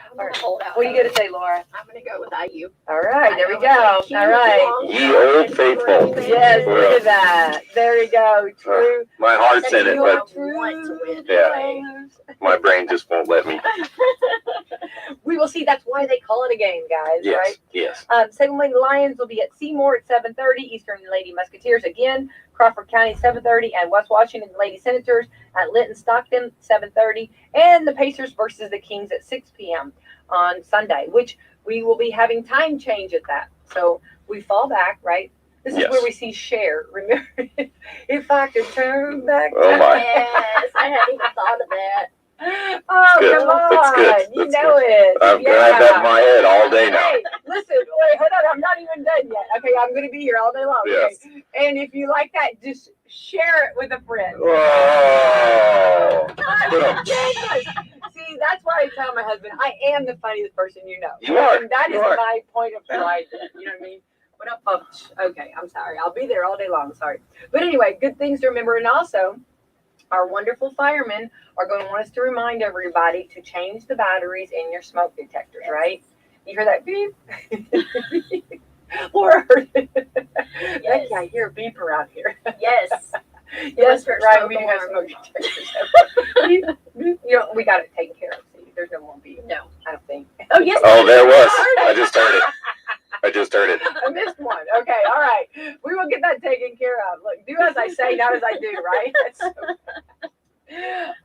I'm going to hold out. What are you going to say, Laura? I'm going to go with IU. All right, there we go. All right. Ye old faithful. Yes, look at that. There you go. True. My heart's in it, but yeah, my brain just won't let me. We will see. That's why they call it a game, guys, Yes, right? yes. Salem Lady Lions will be at Seymour at 7:30. Eastern Lady Musketeers again, Crawford County 7:30, and West Washington Lady Senators at Linton Stockton 7:30, and the Pacers versus the Kings at 6 p.m. on Sunday, which we will be having time change at that. So we fall back, right? This is where we see Cher. Remember, if I could turn back. Oh my! Yes, I hadn't even thought of that. Oh, come on. That's good. You know it. I've had that in my head all day now. Hey, listen, wait, hold on. I'm not even done yet. Okay, I'm going to be here all day long. Yes. Okay? And if you like that, just share it with a friend. Whoa. See, that's why I tell my husband, I am the funniest person you know. You are. And that You is are. my point of pride. You know what I mean? What up, folks? Okay, I'm sorry. I'll be there all day long. Sorry. But anyway, good things to remember. And also, our wonderful firemen are going to want us to remind everybody to change the batteries in your smoke detectors, right? You hear that beep? Laura heard it. Yes. I hear a beep around here. Yes. Yes, for right. smoke We do have alarm. smoke detectors. Beep, beep. You know, we got it taken care of. See, there's no more beep. No. I don't think. Oh, yes. Oh, there was. I just heard it. I just heard it. I missed one. Okay, all right. We will get that taken care of. Look, do as I say, not as I do, right?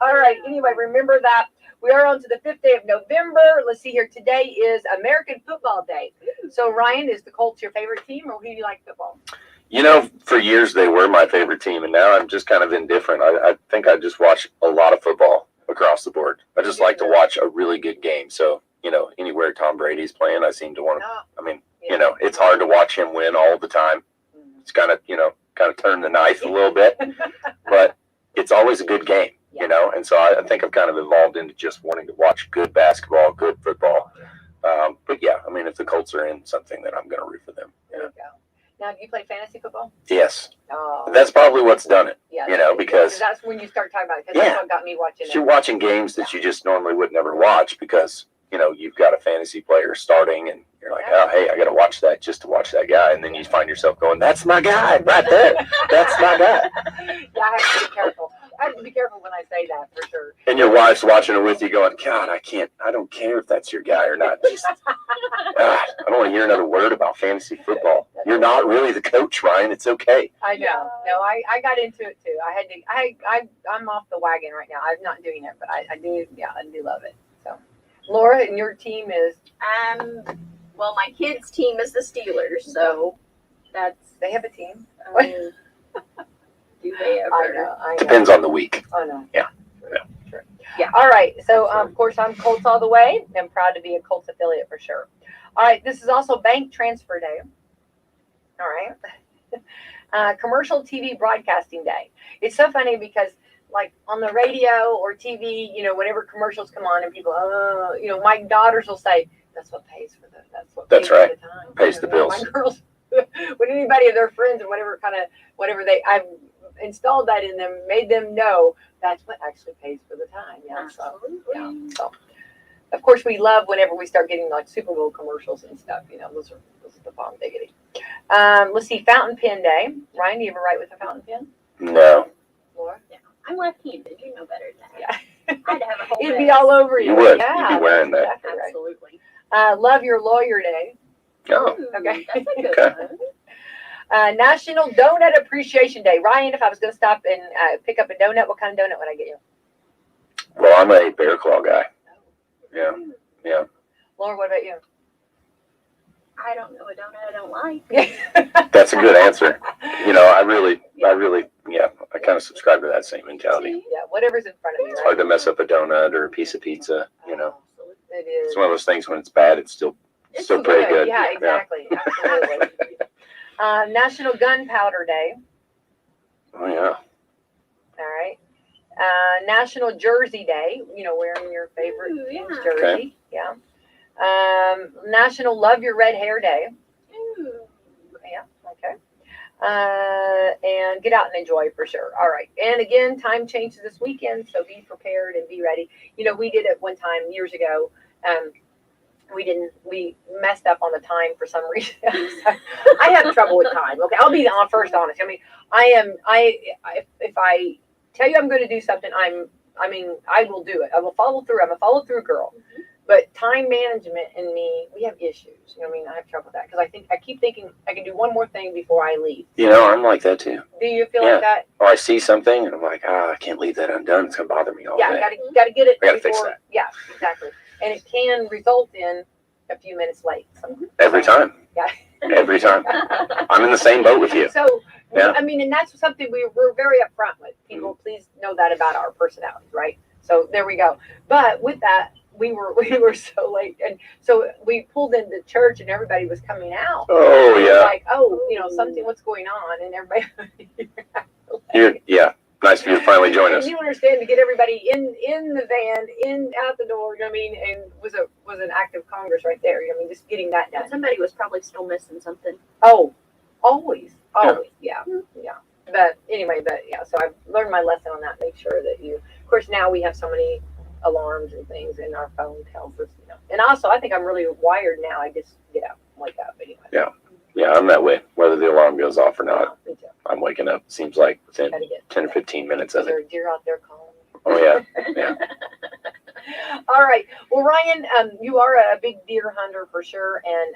All right. Anyway, remember that we are on to the 5th day of November. Let's see here. Today is American Football Day. So, Ryan, is the Colts your favorite team, or who do you like football? You know, for years they were my favorite team, and now I'm just kind of indifferent. I think I just watch a lot of football across the board. I just like to watch a really good game. So, you know, anywhere Tom Brady's playing, I seem to want to. I mean, you know, it's hard to watch him win all the time. It's kind of turn the knife a little bit, but it's always a good game, you know. And so I think I've kind of evolved into just wanting to watch good basketball, good football. But yeah, I mean, if the Colts are in something, then I'm going to root for them. There you go. Now, do you play fantasy football? Yes. Oh, That's probably what's done it. yeah, you know, because that's when you start talking about it. Because that's what got me watching it. You're watching games that you just normally would never watch because, you know, you've got a fantasy player starting and you're like, oh, hey, I got to watch that just to watch that guy. And then you find yourself going, that's my guy right there. That's my guy. Yeah, I have to be careful. I have to be careful when I say that, for sure. And your wife's watching it with you going, God, I don't care if that's your guy or not. Just, I don't want to hear another word about fantasy football. You're not really the coach, Ryan. It's okay. I know. No, I got into it too. I'm off the wagon right now. I'm not doing it, but I do love it. So, Laura, and your team is? Well, my kids' team is the Steelers, so they have a team. Do they ever? I know. Depends on the week. I know. Yeah. True. Yeah. All right. So, of course, I'm Colts all the way. I'm proud to be a Colts affiliate for sure. All right. This is also Bank Transfer Day. All right. Commercial TV Broadcasting Day. It's so funny because, like, on the radio or TV, you know, whenever commercials come on and people, you know, my daughters will say, that's what pays for That's right. for the time. Pays the bills. My girls, when anybody of their friends and I've installed that in them, made them know that's what actually pays for the time. Yeah. So, yeah. So, of course, we love whenever we start getting like Super Bowl commercials and stuff. You know, those are the bomb diggity. Let's see, Fountain Pen Day. Ryan, do you ever write with a fountain pen? No. Laura? Yeah. I'm left-handed. You know better than that. Yeah. I'd have a whole It'd be all over you. You would. Yeah, You'd be wearing that. Exactly right. Absolutely. Love Your Lawyer Day. Oh. Okay. That's a good Okay. one. National Donut Appreciation Day. Ryan, if I was going to stop and pick up a donut, what kind of donut would I get you? Well, I'm a Bear Claw guy. Yeah. Yeah. Laura, what about you? I don't know a donut I don't like. That's a good answer. You know, I really, I kind of subscribe to that same mentality. Yeah, whatever's in front of me. It's Right? hard to mess up a donut or a piece of pizza, you know. It is. It's one of those things when it's bad, it's still pretty good. Yeah, exactly. Absolutely. National Gunpowder Day. Oh, yeah. All right. National Jersey Day. You know, wearing your favorite team's jersey. Okay. Yeah. National Love Your Red Hair Day. Ooh. Yeah. Okay. And get out and enjoy for sure. All right. And again, time changes this weekend, so be prepared and be ready. You know, we did it one time years ago. we messed up on the time for some reason. I have trouble with time. Okay, I'll be first honest. I mean, if I tell you I'm going to do something, I will do it. I will follow through. I'm a follow through girl. Mm-hmm. But time management and me, we have issues. I have trouble with that because I keep thinking I can do one more thing before I leave. I'm like that too. Do you feel like that? Or I see something and I'm like, I can't leave that undone. It's gonna bother me all day. Gotta get it. I gotta fix that. Yeah, exactly. And it can result in a few minutes late. So, Every time. Yeah. Every time. I'm in the same boat with you. So, Yeah. and that's something we're very upfront with. People, please know that about our personalities, right? So there we go. But with that, we were so late, and so we pulled into church, and everybody was coming out. Oh, and yeah. Like, something, what's going on? And everybody. Nice for you to finally join us. You understand, to get everybody in the van, out the door. And was an act of Congress right there. Just getting that done. Somebody was probably still missing something. Oh, always, yeah. But anyway, so I've learned my lesson on that. Make sure that of course, now we have so many alarms and things, and our phone tells us, And also, I think I'm really wired now. I just get up, wake up anyway. Yeah, I'm that way. Whether the alarm goes off or not, Me too. I'm waking up. Seems like within Gotta get 10 or 15 minutes Is of there it. a deer out there calling? Oh, yeah. All right. Well, Ryan, you are a big deer hunter for sure, and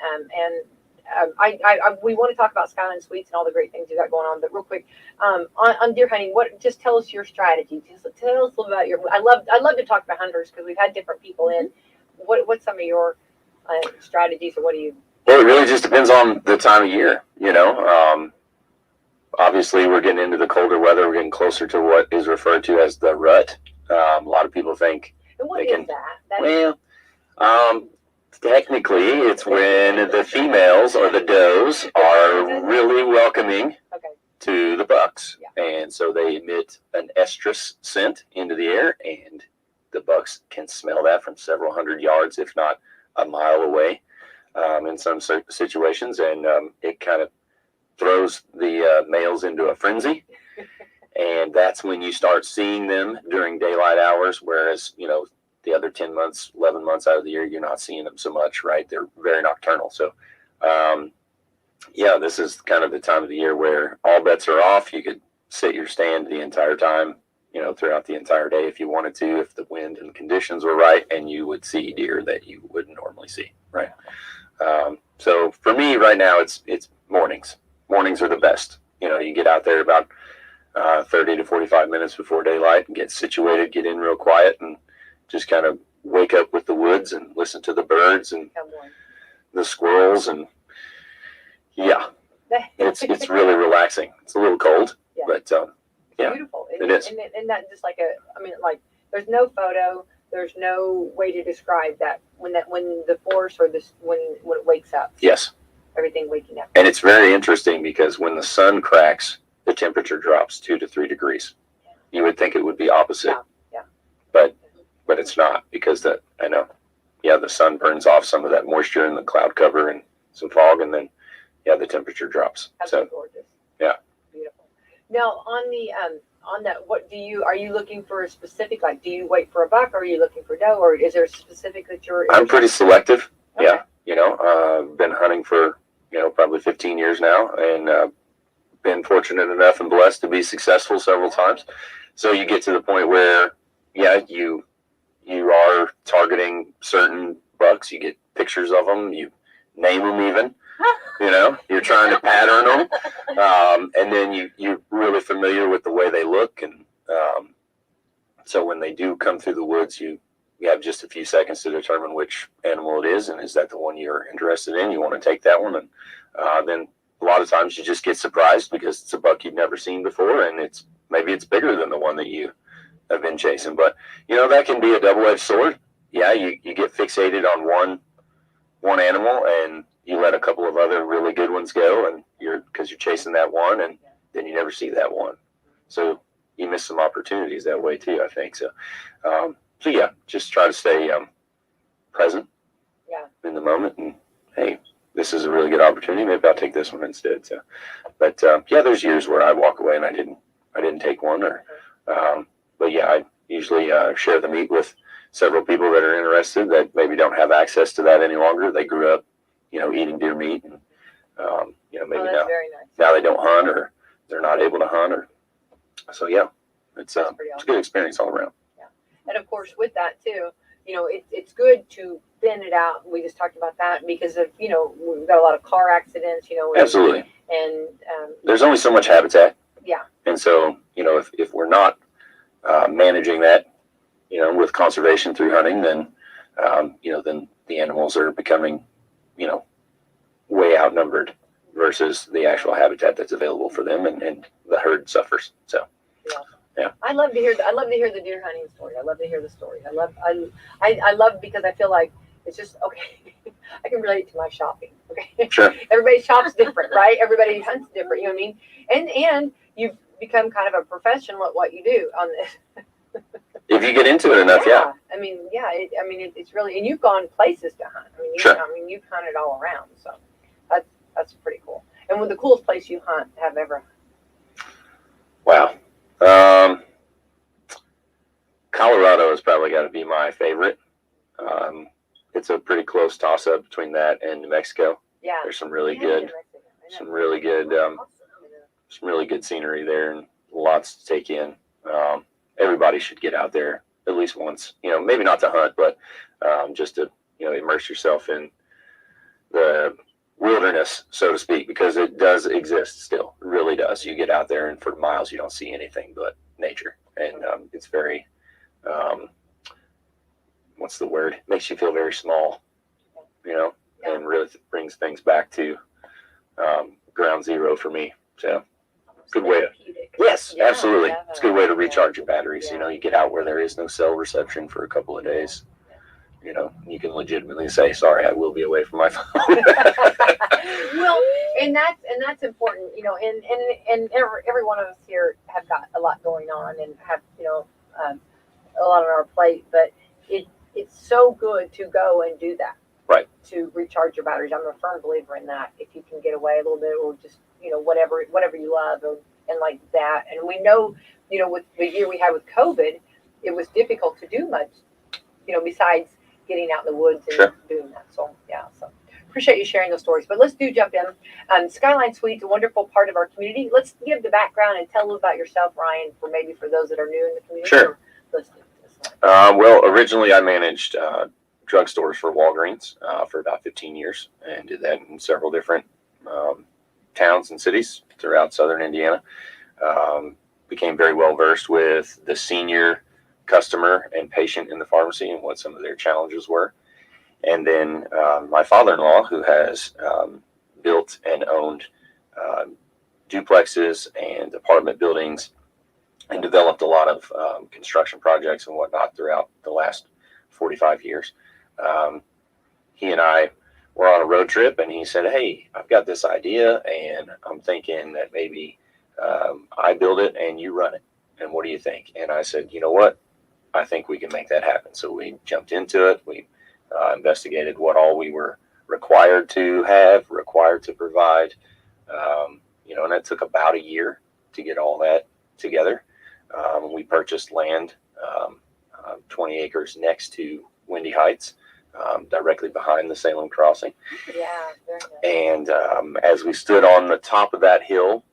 we want to talk about Skyline Suites and all the great things you got going on. But real quick, on deer hunting, just tell us your strategy. Just tell us a little about your. I love to talk about hunters because we've had different people in. What's some of your strategies, or what do you? Well, it really just depends on the time of year. Obviously, we're getting into the colder weather. We're getting closer to what is referred to as the rut. A lot of people think. And what is that? Technically, it's when the females or the does are really welcoming to the bucks. Yeah. And so they emit an estrus scent into the air, and the bucks can smell that from several hundred yards, if not a mile away, in some situations. And it kind of throws the males into a frenzy. And that's when you start seeing them during daylight hours, whereas, the other 10 months, 11 months out of the year, you're not seeing them so much, right? They're very nocturnal. So, this is kind of the time of the year where all bets are off. You could sit your stand the entire time, throughout the entire day if you wanted to, if the wind and conditions were right, and you would see deer that you wouldn't normally see, right? So for me right now, it's mornings. Mornings are the best. You get out there about 30 to 45 minutes before daylight and get situated, get in real quiet, and just kind of wake up with the woods and listen to the birds and the squirrels. And it's really relaxing. It's a little cold, but beautiful. It is. And that just there's no photo, there's no way to describe that when the force or when it wakes up. Yes. Everything waking up. And it's very interesting because when the sun cracks, the temperature drops 2 to 3 degrees. Yeah. You would think it would be opposite. Yeah. But it's not, because the sun burns off some of that moisture in the cloud cover and some fog, and then the temperature drops. That's so gorgeous. Yeah. Beautiful. Now on that, are you looking for a specific, do you wait for a buck, or are you looking for doe, or is there a specific that you're? I'm pretty selective. Okay. Yeah. Been hunting for probably 15 years now, and been fortunate enough and blessed to be successful several times. So you get to the point where you are targeting certain bucks. You get pictures of them. You name them even. You're trying to pattern them. And then you're really familiar with the way they look. And so when they do come through the woods, you have just a few seconds to determine which animal it is. And is that the one you're interested in? You want to take that one. And then a lot of times you just get surprised because it's a buck you've never seen before. And maybe it's bigger than the one that you have been chasing. But that can be a double-edged sword. Yeah, you get fixated on one animal, and you let a couple of other really good ones go, and because you're chasing that one, and then you never see that one. So you miss some opportunities that way too, I think. So just try to stay present in the moment, and hey, this is a really good opportunity. Maybe I'll take this one instead. So, but there's years where I walk away and I didn't take one, or. But I usually share the meat with several people that are interested that maybe don't have access to that any longer. They grew up, eating deer meat, and maybe that's very nice. now they don't hunt, or they're not able to hunt, or so yeah, it's That's a pretty awesome. good experience all around. And of course, with that too, it's good to thin it out. We just talked about that because of, we've got a lot of car accidents, Absolutely. and There's only so much habitat. Yeah. And so, if we're not managing that, with conservation through hunting, then, then the animals are becoming, way outnumbered versus the actual habitat that's available for them, and the herd suffers. So, yeah. I love to hear the deer hunting story. I love to hear the story. I love because I feel like it's just okay. I can relate to my shopping. Okay. Sure. Everybody shops different, right? Everybody hunts different. You know what I mean? And you've become kind of a professional at what you do on this. If you get into it enough, yeah. It's really, and you've gone places to hunt. Sure. You've hunted all around, so that's pretty cool. And with the coolest place you have ever? Wow. Colorado has probably got to be my favorite. It's a pretty close toss-up between that and New Mexico. Yeah. There's some really good scenery there, and lots to take in. Everybody should get out there at least once. Maybe not to hunt, but just to immerse yourself in the wilderness, so to speak, because it does exist still. It really does. You get out there, and for miles you don't see anything but nature, and it's very what's the word? Makes you feel very small, and really brings things back to ground zero for me. So good way to, yes, absolutely. It's a good way to recharge your batteries. You get out where there is no cell reception for a couple of days. You can legitimately say, sorry, I will be away from my phone. Well, and that's important, and every one of us here have got a lot going on and have, a lot on our plate, but it's so good to go and do that. Right. To recharge your batteries. I'm a firm believer in that. If you can get away a little bit, or just, whatever you love, and like that. And we know, with the year we had with COVID, it was difficult to do much, besides getting out in the woods and doing that. So, yeah. So appreciate you sharing those stories. But let's jump in. Skyline Suites, a wonderful part of our community. Let's give the background and tell a little about yourself, Ryan, for those that are new in the community. Sure. Well, originally I managed drugstores for Walgreens for about 15 years, and did that in several different towns and cities throughout southern Indiana. Became very well versed with the senior customer and patient in the pharmacy and what some of their challenges were. And then my father-in-law, who has built and owned duplexes and apartment buildings, and developed a lot of construction projects and whatnot throughout the last 45 years. He and I were on a road trip, and he said, hey, I've got this idea, and I'm thinking that maybe I build it and you run it. And what do you think? And I said, you know what? I think we can make that happen. So we jumped into it. We investigated what all we were required to provide, and it took about a year to get all that together. We purchased land, 20 acres next to Windy Heights, directly behind the Salem Crossing. Yeah, very nice. And as we stood on the top of that hill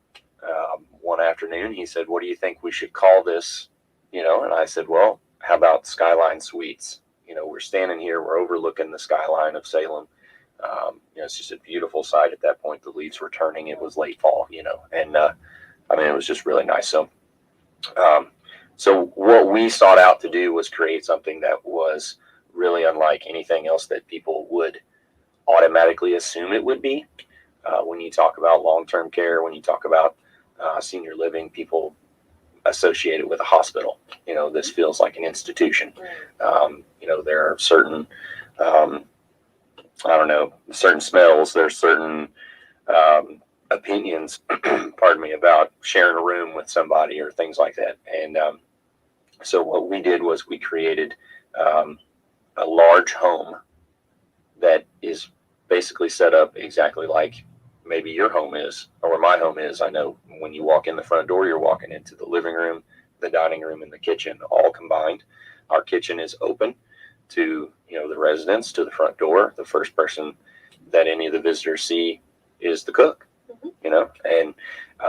one afternoon, he said, what do you think we should call this? And I said, well, how about Skyline Suites? We're standing here, we're overlooking the skyline of Salem. It's just a beautiful sight at that point. The leaves were turning. It was late fall, and it was just really nice. So what we sought out to do was create something that was really unlike anything else that people would automatically assume it would be. When you talk about long-term care, when you talk about senior living, people associate it with a hospital. This feels like an institution. There are certain, certain smells, there's certain opinions, pardon me, about sharing a room with somebody or things like that. And so what we did was we created a large home that is basically set up exactly like maybe your home is, or my home is. I know when you walk in the front door, you're walking into the living room, the dining room, and the kitchen all combined. Our kitchen is open. to, the residents, to the front door. The first person that any of the visitors see is the cook, and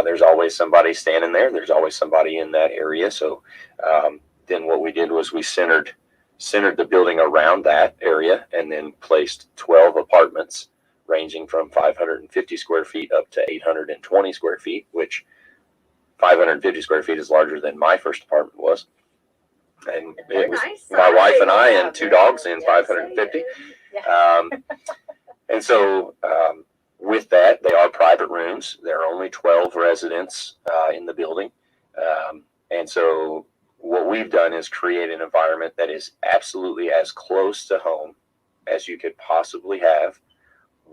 there's always somebody standing there. There's always somebody in that area. So then what we did was we centered the building around that area, and then placed 12 apartments ranging from 550 square feet up to 820 square feet, which 550 square feet is larger than my first apartment was. And it was Nice my wife and I size. and two dogs in 550. And so with that, they are private rooms. There are only 12 residents in the building. And so what we've done is create an environment that is absolutely as close to home as you could possibly have,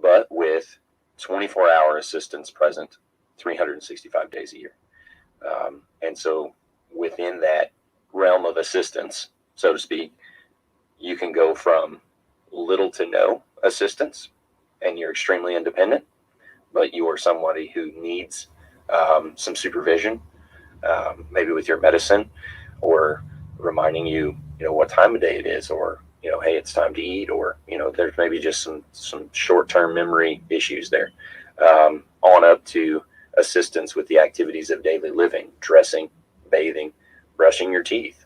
but with 24-hour assistance present 365 days a year. And so within that realm of assistance, so to speak, you can go from little to no assistance, and you're extremely independent, but you are somebody who needs some supervision, maybe with your medicine, or reminding you, what time of day it is, or, hey, it's time to eat, or, there's maybe just some short-term memory issues there, on up to assistance with the activities of daily living, dressing, bathing, brushing your teeth,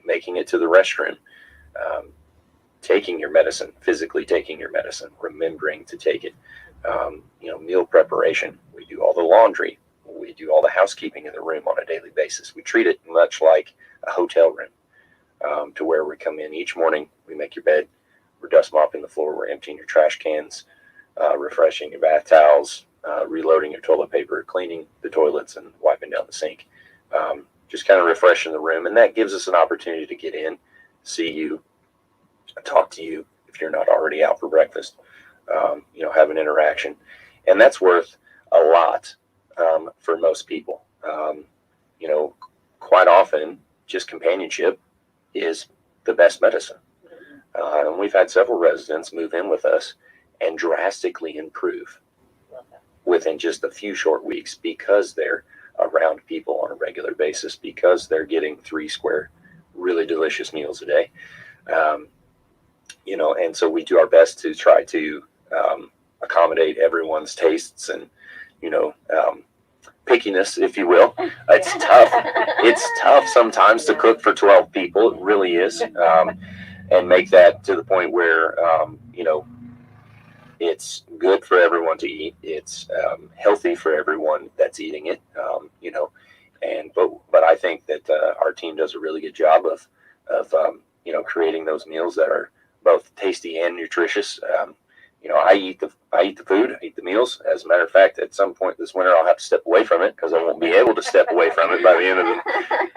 making it to the restroom, taking your medicine, physically taking your medicine, remembering to take it, meal preparation. We do all the laundry. We do all the housekeeping in the room on a daily basis. We treat it much like a hotel room, to where we come in each morning, we make your bed, we're dust mopping the floor, we're emptying your trash cans, refreshing your bath towels, reloading your toilet paper, cleaning the toilets, and wiping down the sink. Just kind of refreshing the room. And that gives us an opportunity to get in, see you, talk to you if you're not already out for breakfast, have an interaction. And that's worth a lot for most people. Quite often, just companionship is the best medicine. And we've had several residents move in with us and drastically improve within just a few short weeks, because they're around people on a regular basis, because they're getting 3 square, really delicious meals a day. And so we do our best to try to accommodate everyone's tastes and, pickiness, if you will. It's tough. It's tough sometimes to cook for 12 people. It really is. And make that to the point where, it's good for everyone to eat. It's healthy for everyone that's eating it, but I think that our team does a really good job of creating those meals that are both tasty and nutritious. I eat the food, I eat the meals. As a matter of fact, at some point this winter, I'll have to step away from it because I won't be able to step away from it by the end of the.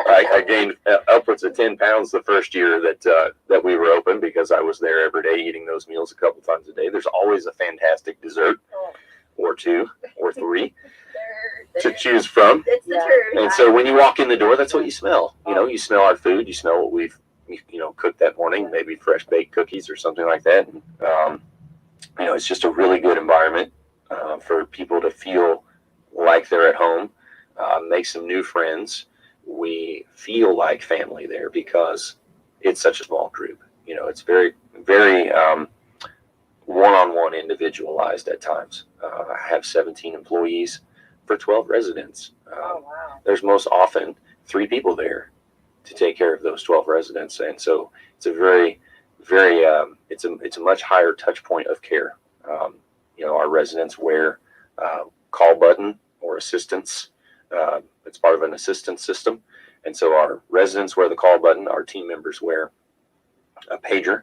I gained upwards of 10 pounds the first year that we were open, because I was there every day eating those meals a couple times a day. There's always a fantastic dessert, or 2 or 3 to choose from. It's the truth. And so when you walk in the door, that's what you smell. You smell our food. You smell what we've cooked that morning, maybe fresh baked cookies or something like that. And, it's just a really good environment for people to feel like they're at home, make some new friends. We feel like family there because it's such a small group. It's very, very one-on-one, individualized at times. I have 17 employees for 12 residents. There's most often 3 people there to take care of those 12 residents. And so it's a very, very, it's a much higher touch point of care. Our residents wear call button or assistance. It's part of an assistance system. And so our residents wear the call button. Our team members wear a pager,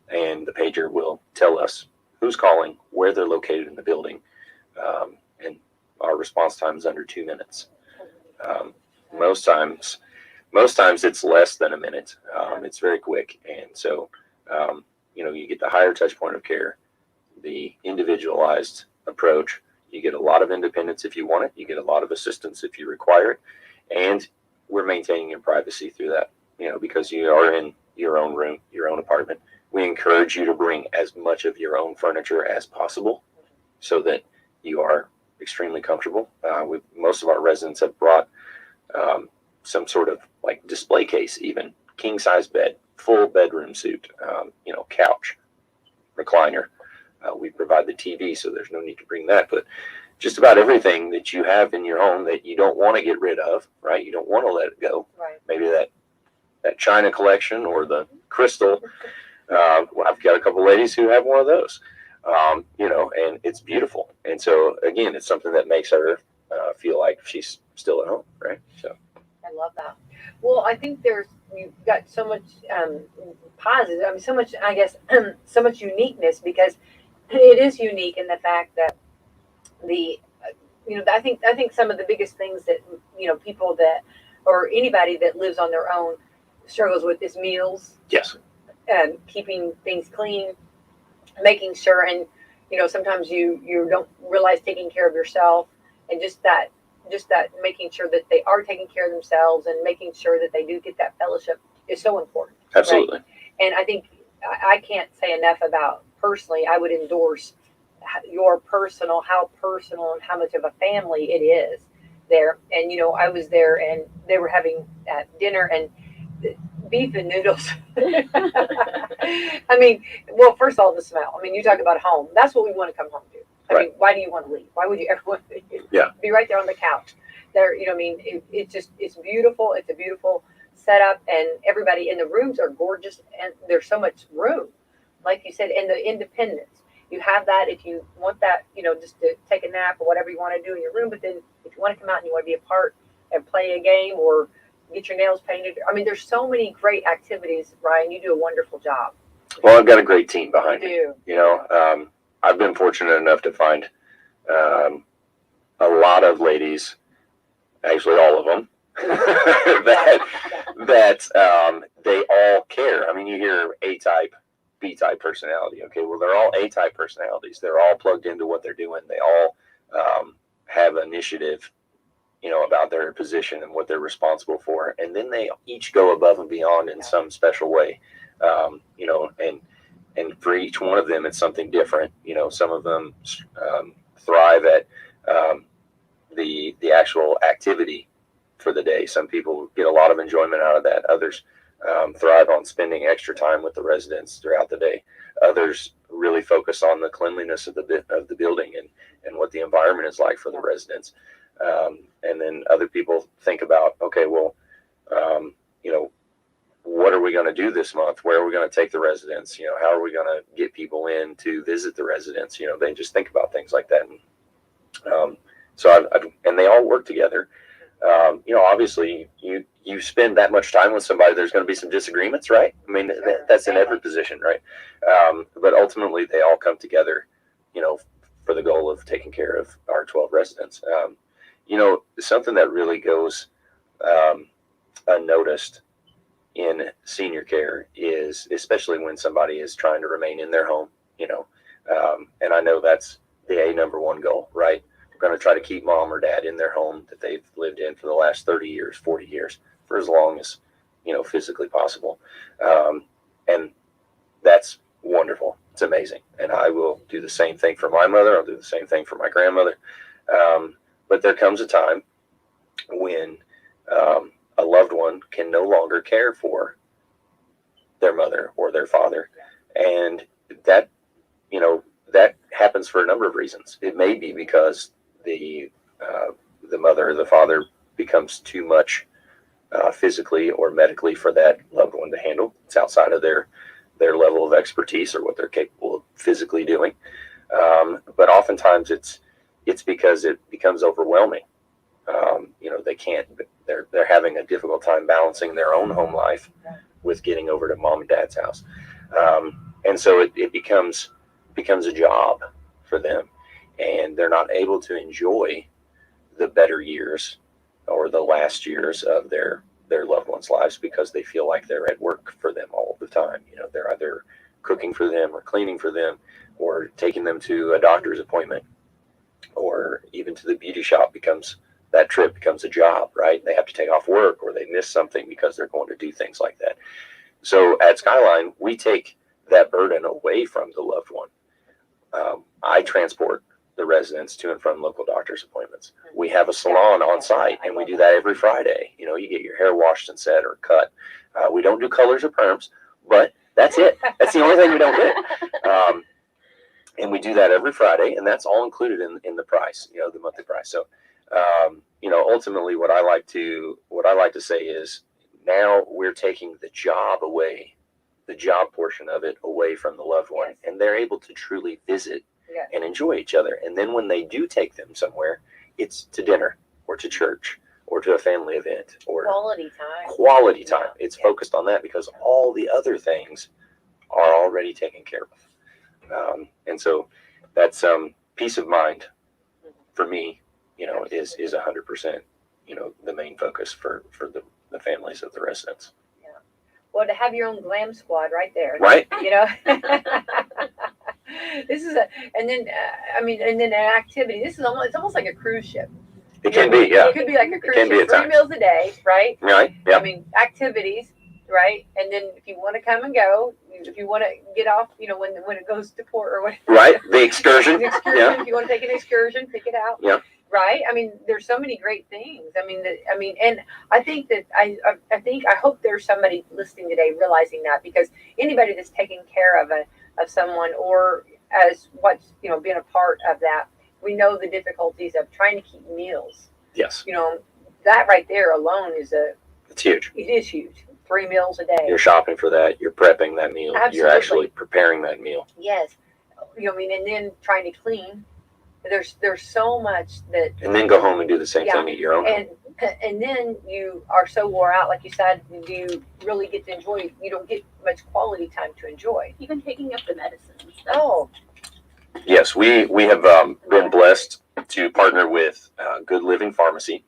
and the pager will tell us who's calling, where they're located in the building. And our response time is under 2 minutes. Most times it's less than a minute. It's very quick. And so, you get the higher touch point of care, the individualized approach. You get a lot of independence if you want it. You get a lot of assistance if you require it. And we're maintaining your privacy through that, because you are in your own room, your own apartment. We encourage you to bring as much of your own furniture as possible so that you are extremely comfortable. Most of our residents have brought some sort of like display case, even king size bed, full bedroom suite, couch, recliner. We provide the TV, so there's no need to bring that. But just about everything that you have in your home that you don't want to get rid of, right? You don't want to let it go. Right. Maybe that China collection or the crystal. I've got a couple ladies who have one of those, and it's beautiful. And so, again, it's something that makes her feel like she's still at home, right? So I love that. Well, I think you've got so much positive. I mean, so much. I guess so much uniqueness because it is unique in the fact that I think some of the biggest things that people that or anybody that lives on their own struggles with is meals yes, and keeping things clean, making sure, and sometimes you don't realize taking care of yourself, and just that making sure that they are taking care of themselves and making sure that they do get that fellowship is so important. absolutely. Right? And I think I can't say enough about personally. I would endorse how personal and how much of a family it is there. And I was there and they were having dinner and beef and noodles. I mean, well, first of all, the smell. I mean, you talk about home. That's what we want to come home to. I mean, why do you want to leave? Why would you ever want to leave? Yeah. Be right there on the couch. There, it's beautiful. It's a beautiful setup, and everybody in the rooms are gorgeous, and there's so much room, like you said, and the independence. You have that if you want that, just to take a nap or whatever you want to do in your room. But then if you want to come out and you want to be a part and play a game or get your nails painted, I mean, there's so many great activities, Ryan. You do a wonderful job. Well, I've got a great team behind me. You do. I've been fortunate enough to find a lot of ladies, actually all of them, that they all care. I mean, you hear A-type, B-type personality. Okay, well, they're all A-type personalities. They're all plugged into what they're doing. They all have initiative, about their position and what they're responsible for. And then they each go above and beyond in some special way, and for each one of them, it's something different. Some of them thrive at the actual activity for the day. Some people get a lot of enjoyment out of that. Others thrive on spending extra time with the residents throughout the day. Others really focus on the cleanliness of the building and what the environment is like for the residents. And then other people think about, okay, well, what are we going to do this month? Where are we going to take the residents? How are we going to get people in to visit the residents? They just think about things like that. And, and they all work together. Obviously you spend that much time with somebody, there's going to be some disagreements, right? I mean, that's in every position, right? But ultimately they all come together, for the goal of taking care of our 12 residents. Something that really goes unnoticed in senior care is, especially when somebody is trying to remain in their home, and I know that's the number one goal, right? We're going to try to keep mom or dad in their home that they've lived in for the last 30 years, 40 years, for as long as, physically possible. And that's wonderful. It's amazing. And I will do the same thing for my mother. I'll do the same thing for my grandmother. But there comes a time when a loved one can no longer care for their mother or their father. And that happens for a number of reasons. It may be because the mother or the father becomes too much physically or medically for that loved one to handle. It's outside of their level of expertise or what they're capable of physically doing. But oftentimes it's because it becomes overwhelming. They can't. They're having a difficult time balancing their own home life with getting over to mom and dad's house, and so it becomes a job for them, and they're not able to enjoy the better years or the last years of their loved ones' lives because they feel like they're at work for them all the time. They're either cooking for them or cleaning for them or taking them to a doctor's appointment or even to the beauty shop. That trip becomes a job, right? They have to take off work or they miss something because they're going to do things like that. So at Skyline, we take that burden away from the loved one. I transport the residents to and from local doctor's appointments. We have a salon on site, and we do that every Friday. You get your hair washed and set or cut We don't do colors or perms, but that's it. That's the only thing we don't do. And we do that every Friday, and that's all included in the price, the monthly price. So, ultimately, what I like to say is now we're taking the job portion of it away from the loved one, Yes. and they're able to truly visit Yes. and enjoy each other. And then when they do take them somewhere, it's to dinner or to church or to a family event or Quality time. quality time. Yeah. It's focused on that because all the other things are already taken care of. And so that's peace of mind for me, is 100%, the main focus for the families of the residents. Yeah. Well, to have your own glam squad right there. Right. This is and then an activity. It's almost like a cruise ship. It can be, yeah. It could be like a cruise can be ship. at 3 times. meals a day, right? Right, yeah. I mean, activities, right? And then if you want to come and go, if you want to get off, when it goes to port or whatever. Right, the excursion. The excursion. Yeah. If you want to take an excursion, pick it out. Yeah. Right. I mean, there's so many great things. And I think that I hope there's somebody listening today realizing that, because anybody that's taking care of someone, or as what's been a part of that, we know the difficulties of trying to keep meals. Yes. That right there alone it's huge. It is huge. 3 meals a day. You're shopping for that. You're prepping that meal. Absolutely. You're actually preparing that meal. Yes. And then trying to clean. There's so much that. And then go home and do the same thing at your own home. And then you are so wore out, like you said, do you really get to enjoy? You don't get much quality time to enjoy. Even picking up the medicines. Yes, we have been blessed to partner with Good Living Pharmacy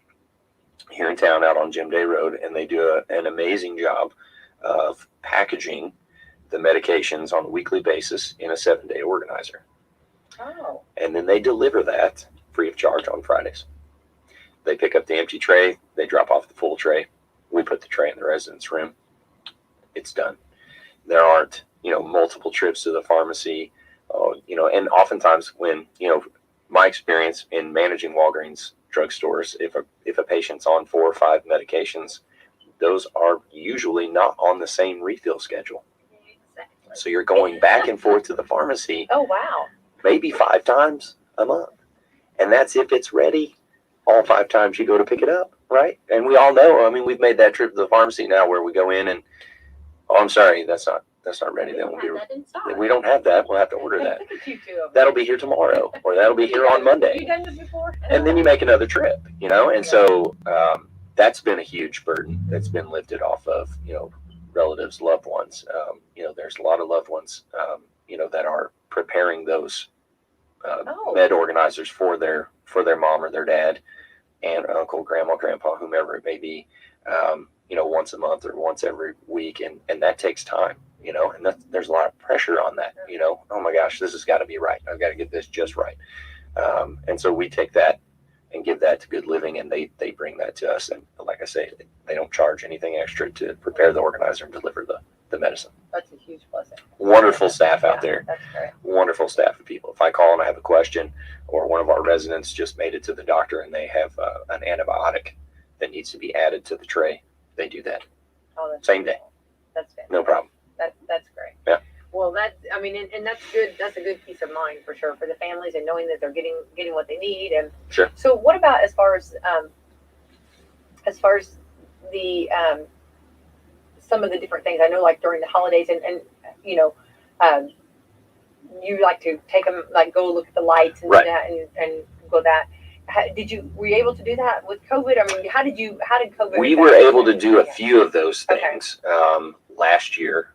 here in town, out on Jim Day Road, and they do an amazing job of packaging the medications on a weekly basis in a 7-day organizer. Oh. And then they deliver that free of charge on Fridays. They pick up the empty tray, they drop off the full tray. We put the tray in the residence room. It's done. There aren't, multiple trips to the pharmacy. And oftentimes when, my experience in managing Walgreens drugstores, if a patient's on 4 or 5 medications, those are usually not on the same refill schedule. Exactly. So you're going back and forth to the pharmacy. Oh, wow. Maybe 5 times a month. And that's if it's ready all 5 times you go to pick it up, right? And we all know, we've made that trip to the pharmacy now where we go in and, I'm sorry, that's not ready. We don't have that in stock. We don't have that. We'll have to order that. Look at you two. That'll be here tomorrow, or that'll be here on Monday. You done this before? And then you make another trip, And so that's been a huge burden that's been lifted off of, relatives, loved ones. There's a lot of loved ones, that are preparing those med organizers for their mom or their dad, aunt, uncle, grandma, grandpa, whomever it may be, once a month or once every week. And that takes time, and there's a lot of pressure on that, oh my gosh, this has got to be right. I've got to get this just right. And so we take that and give that to Good Living, and they bring that to us. And like I say, they don't charge anything extra to prepare the organizer and deliver the medicine. That's a huge blessing. Wonderful staff out there. That's great. Wonderful staff of people. If I call and I have a question, or one of our residents just made it to the doctor and they have an antibiotic that needs to be added to the tray, they do that. Same day. That's fantastic. No problem. That's great. Yeah. Well, and that's good. That's a good peace of mind for sure for the families, and knowing that they're getting what they need. And sure. So, what about as far as the some of the different things? I know, like during the holidays, and you like to take them, like go look at the lights and right. that, and go that. Were you able to do that with COVID? How did COVID? We were able to do a few of those things last year,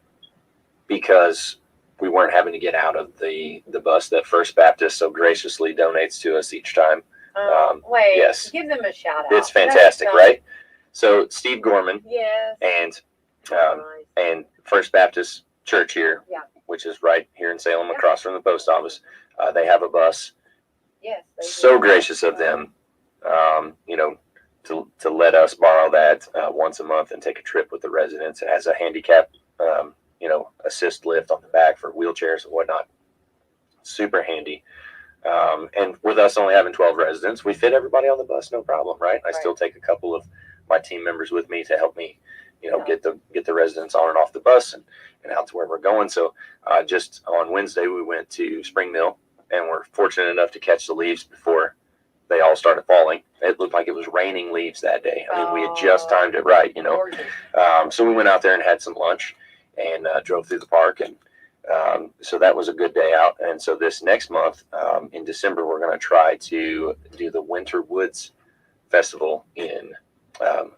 because we weren't having to get out of the bus that First Baptist so graciously donates to us each time. Wait, yes. Give them a shout out. It's fantastic, right? So Steve Gorman, yes, and First Baptist Church here, which is right here in Salem, across from the post office. They have a bus. Yes. So gracious of them, to let us borrow that once a month and take a trip with the residents. It has a handicap, assist lift on the back for wheelchairs and whatnot. Super handy. And with us only having 12 residents, we fit everybody on the bus, no problem, right? I still take a couple of my team members with me to help me, get the residents on and off the bus and out to where we're going. So just on Wednesday, we went to Spring Mill, and we're fortunate enough to catch the leaves before they all started falling. It looked like it was raining leaves that day. I mean, we had just timed it right, So we went out there and had some lunch and drove through the park. And so that was a good day out. And so this next month, in December, we're going to try to do the Winter Woods Festival in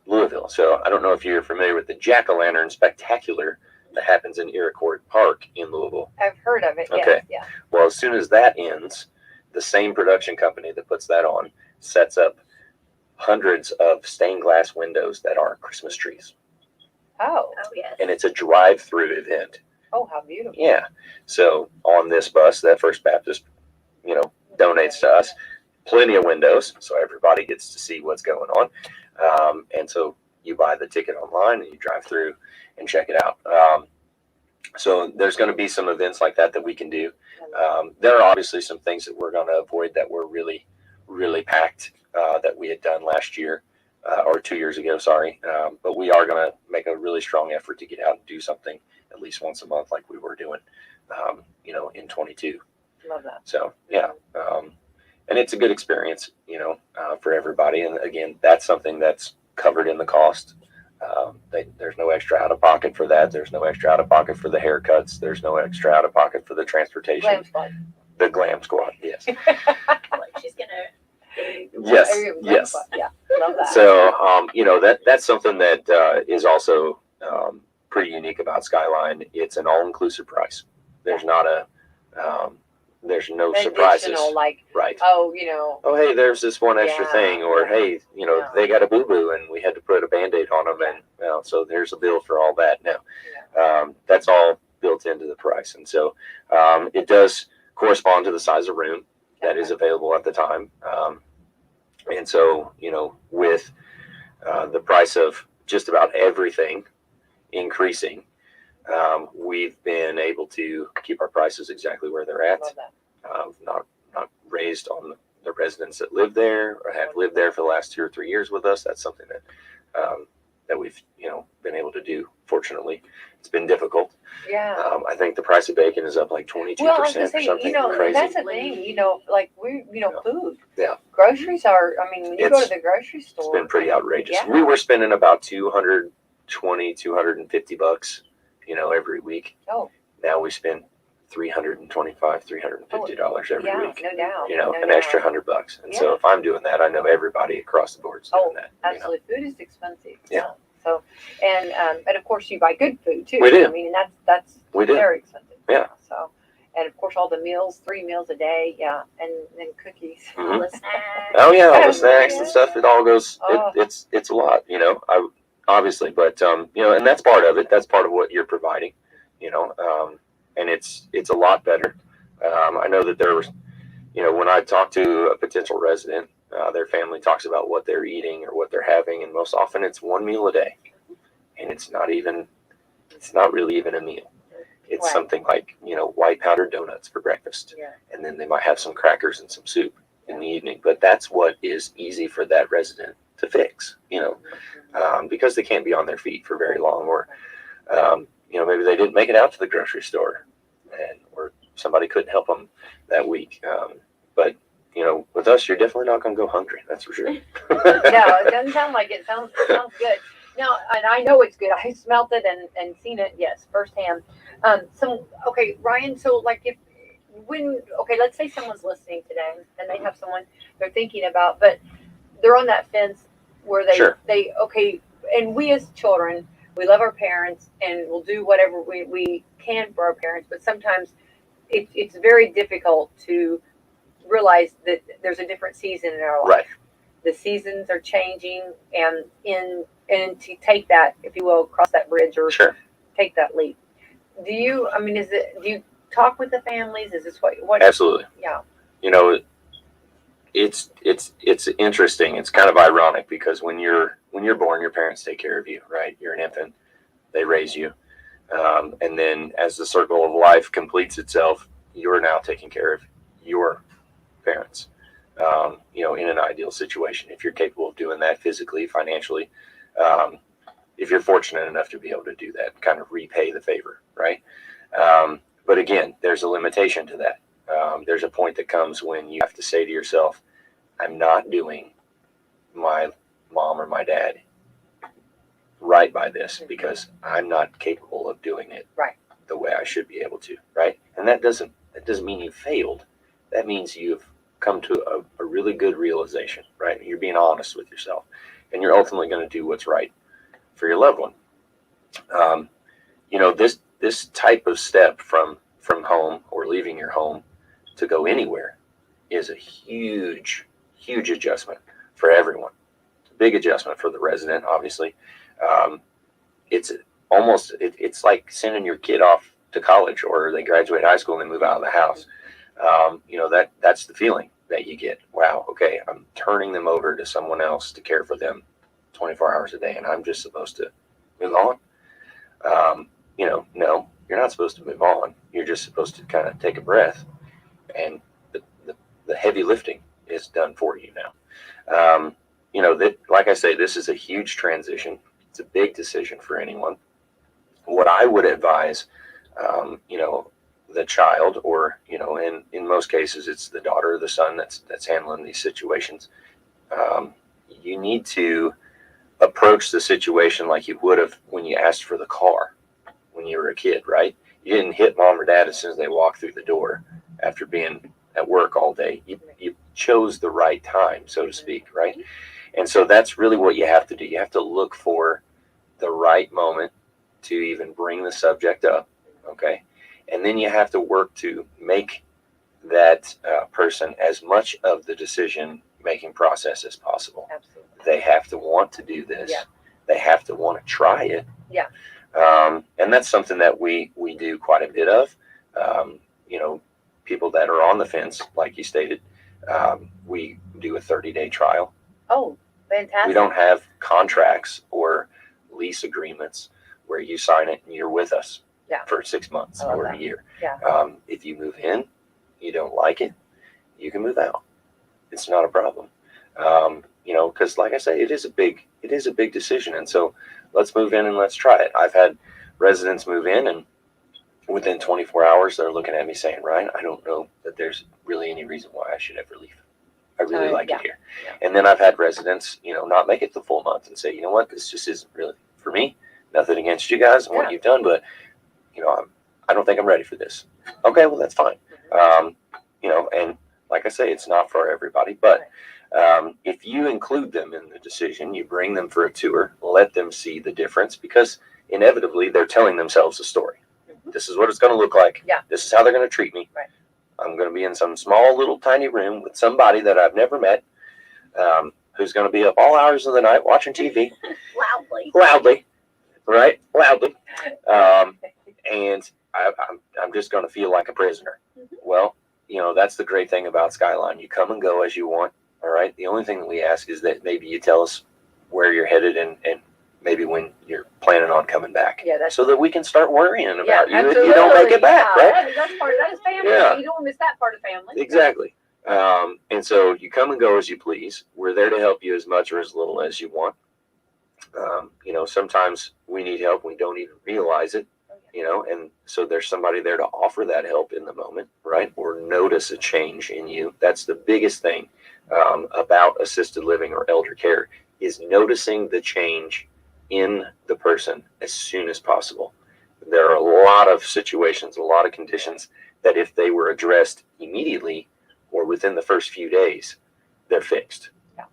Louisville. So I don't know if you're familiar with the Jack-o'-lantern spectacular that happens in Iroquois Park in Louisville. I've heard of it. Okay. Yes, yeah. Well, as soon as that ends, the same production company that puts that on sets up hundreds of stained glass windows that are Christmas trees. Oh. Oh, yes. And it's a drive-through event. Oh, how beautiful. Yeah. So on this bus, that First Baptist, donates to us plenty of windows, so everybody gets to see what's going on. And so you buy the ticket online and you drive through and check it out. So there's going to be some events like that we can do. There are obviously some things that we're going to avoid that were really, really packed that we had done last year or 2 years ago, sorry. But we are going to make a really strong effort to get out and do something at least once a month like we were doing, in 22. Love that. So, yeah. And it's a good experience, for everybody. And again, that's something that's covered in the cost. There's no extra out of pocket for that. There's no extra out of pocket for the haircuts. There's no extra out of pocket for the transportation. Glam Squad. The Glam Squad, yes. Like she's gonna. Yes, yes. Squad. Yeah, love that. So, that's something that is also pretty unique about Skyline. It's an all-inclusive price. There's not there's no surprises. Right. Oh, hey, there's this one extra Yeah, thing, or yeah, hey, yeah. they got a boo-boo and we had to put a Band-Aid on them, Yeah. and so there's a bill for all that. No, that's all built into the price, and so it does correspond to the size of room that is available at the time. And so, with the price of just about everything increasing, we've been able to keep our prices exactly where they're at. Love that. Not raised on the residents that live there or have lived there for the last 2 or 3 years with us. That's something that we've been able to do. Fortunately, it's been difficult. Yeah. I think the price of bacon is up like 22% Well, I was gonna or say, something crazy. that's the thing, like food. Yeah. Groceries are. I mean, when you go to the grocery store, It's been pretty outrageous. Yeah. We were spending about $220, $250, every week. Oh. Now we spend $325, $350 every week. No doubt. An extra $100. And so if I'm doing that, I know everybody across the board is doing that. Absolutely. Food is expensive. Yeah. So, and of course you buy good food too. We do. I mean, that's We do. very expensive. Yeah. So, and of course all the meals, 3 meals a day. Yeah. And then cookies. Mhm. All the snacks. Oh yeah, all Yeah. the snacks and stuff. It all goes. Oh. It's a lot, obviously, but and that's part of it. That's part of what you're providing, and it's a lot better. I know that there was, when I talk to a potential resident, their family talks about what they're eating or what they're having, and most often it's 1 meal a day, and it's not really even a meal. It's Right. something like white powdered donuts for breakfast, Yeah. and then they might have some crackers and some soup in the evening. But that's what is easy for that resident to fix, because they can't be on their feet for very long, or maybe they didn't make it out to the grocery store, or somebody couldn't help them that week. But with us, you're definitely not going to go hungry. That's for sure. No, it doesn't sound like it. Sounds good. Now, and I know it's good. I smelt it and seen it, yes, firsthand. Okay, Ryan, so let's say someone's listening today and they have someone they're thinking about, but they're on that fence where Sure. and we as children, we love our parents and we'll do whatever we can for our parents, but sometimes it's very difficult to realize that there's a different season in our life. Right. The seasons are changing, and to take that, if you will, cross that bridge or Sure. take that leap. Do you talk with the families? Is this what? Absolutely. Yeah. It's interesting. It's kind of ironic because when you're born, your parents take care of you, right? You're an infant. They raise you. And then as the circle of life completes itself, you're now taking care of your parents, in an ideal situation, if you're capable of doing that physically, financially. if you're fortunate enough to be able to do that, kind of repay the favor, right? But again, there's a limitation to that. There's a point that comes when you have to say to yourself, I'm not doing my mom or my dad right by this because I'm not capable of doing it Right. the way I should be able to, right? And that doesn't mean you failed. That means you've come to a really good realization, right? You're being honest with yourself, and you're ultimately going to do what's right for your loved one. This type of step from home or leaving your home to go anywhere is a huge adjustment for everyone. It's a big adjustment for the resident, obviously. It's it's like sending your kid off to college, or they graduate high school and they move out of the house. That's the feeling that you get. Wow, okay, I'm turning them over to someone else to care for them 24 hours a day, and I'm just supposed to move on. No, you're not supposed to move on. You're just supposed to kind of take a breath, and the heavy lifting is done for you now. Like I say, this is a huge transition. It's a big decision for anyone. What I would advise, the child, or in most cases it's the daughter or the son that's handling these situations. You need to approach the situation like you would have when you asked for the car when you were a kid, right? You didn't hit mom or dad as soon as they walked through the door after being at work all day. You chose the right time, so to speak, right? And so that's really what you have to do. You have to look for the right moment to even bring the subject up, okay? And then you have to work to make that person as much of the decision-making process as possible. Absolutely. They have to want to do this. Yeah. They have to want to try it. Yeah. And that's something that we do quite a bit of. People that are on the fence, like you stated, we do a 30-day trial. Oh, fantastic. We don't have contracts or lease agreements where you sign it and you're with us for 6 months or a year. Yeah. If you move in, you don't like it, you can move out. It's not a problem. Because like I say, it is a big decision. And so let's move in and let's try it. I've had residents move in, and within 24 hours, they're looking at me saying, Ryan, I don't know that there's really any reason why I should ever leave. I really like it here. Yeah. And then I've had residents, not make it the full month and say, you know what, this just isn't really for me. Nothing against you guys and what you've done, but, I don't think I'm ready for this. Okay, well, that's fine. And like I say, it's not for everybody, but if you include them in the decision, you bring them for a tour, let them see the difference, because inevitably they're telling themselves a story. Mm-hmm. This is what it's going to look like. Yeah. This is how they're going to treat me. Right. I'm going to be in some small little tiny room with somebody that I've never met, who's going to be up all hours of the night watching TV. Loudly. Right? Loudly. And I'm just going to feel like a prisoner. Mm-hmm. Well, that's the great thing about Skyline. You come and go as you want. All right. The only thing that we ask is that maybe you tell us where you're headed and maybe when you're planning on coming back. Yeah, so that we can start worrying about you absolutely. if you don't make it back, right? That's part of that is family. Yeah. You don't miss that part of family. Exactly. And so you come and go as you please. We're there to help you as much or as little as you want. Sometimes we need help. We don't even realize it. And so there's somebody there to offer that help in the moment, right? Or notice a change in you. That's the biggest thing about assisted living or elder care, is noticing the change in the person as soon as possible. There are a lot of situations, a lot of conditions that if they were addressed immediately or within the first few days, they're fixed. Yeah.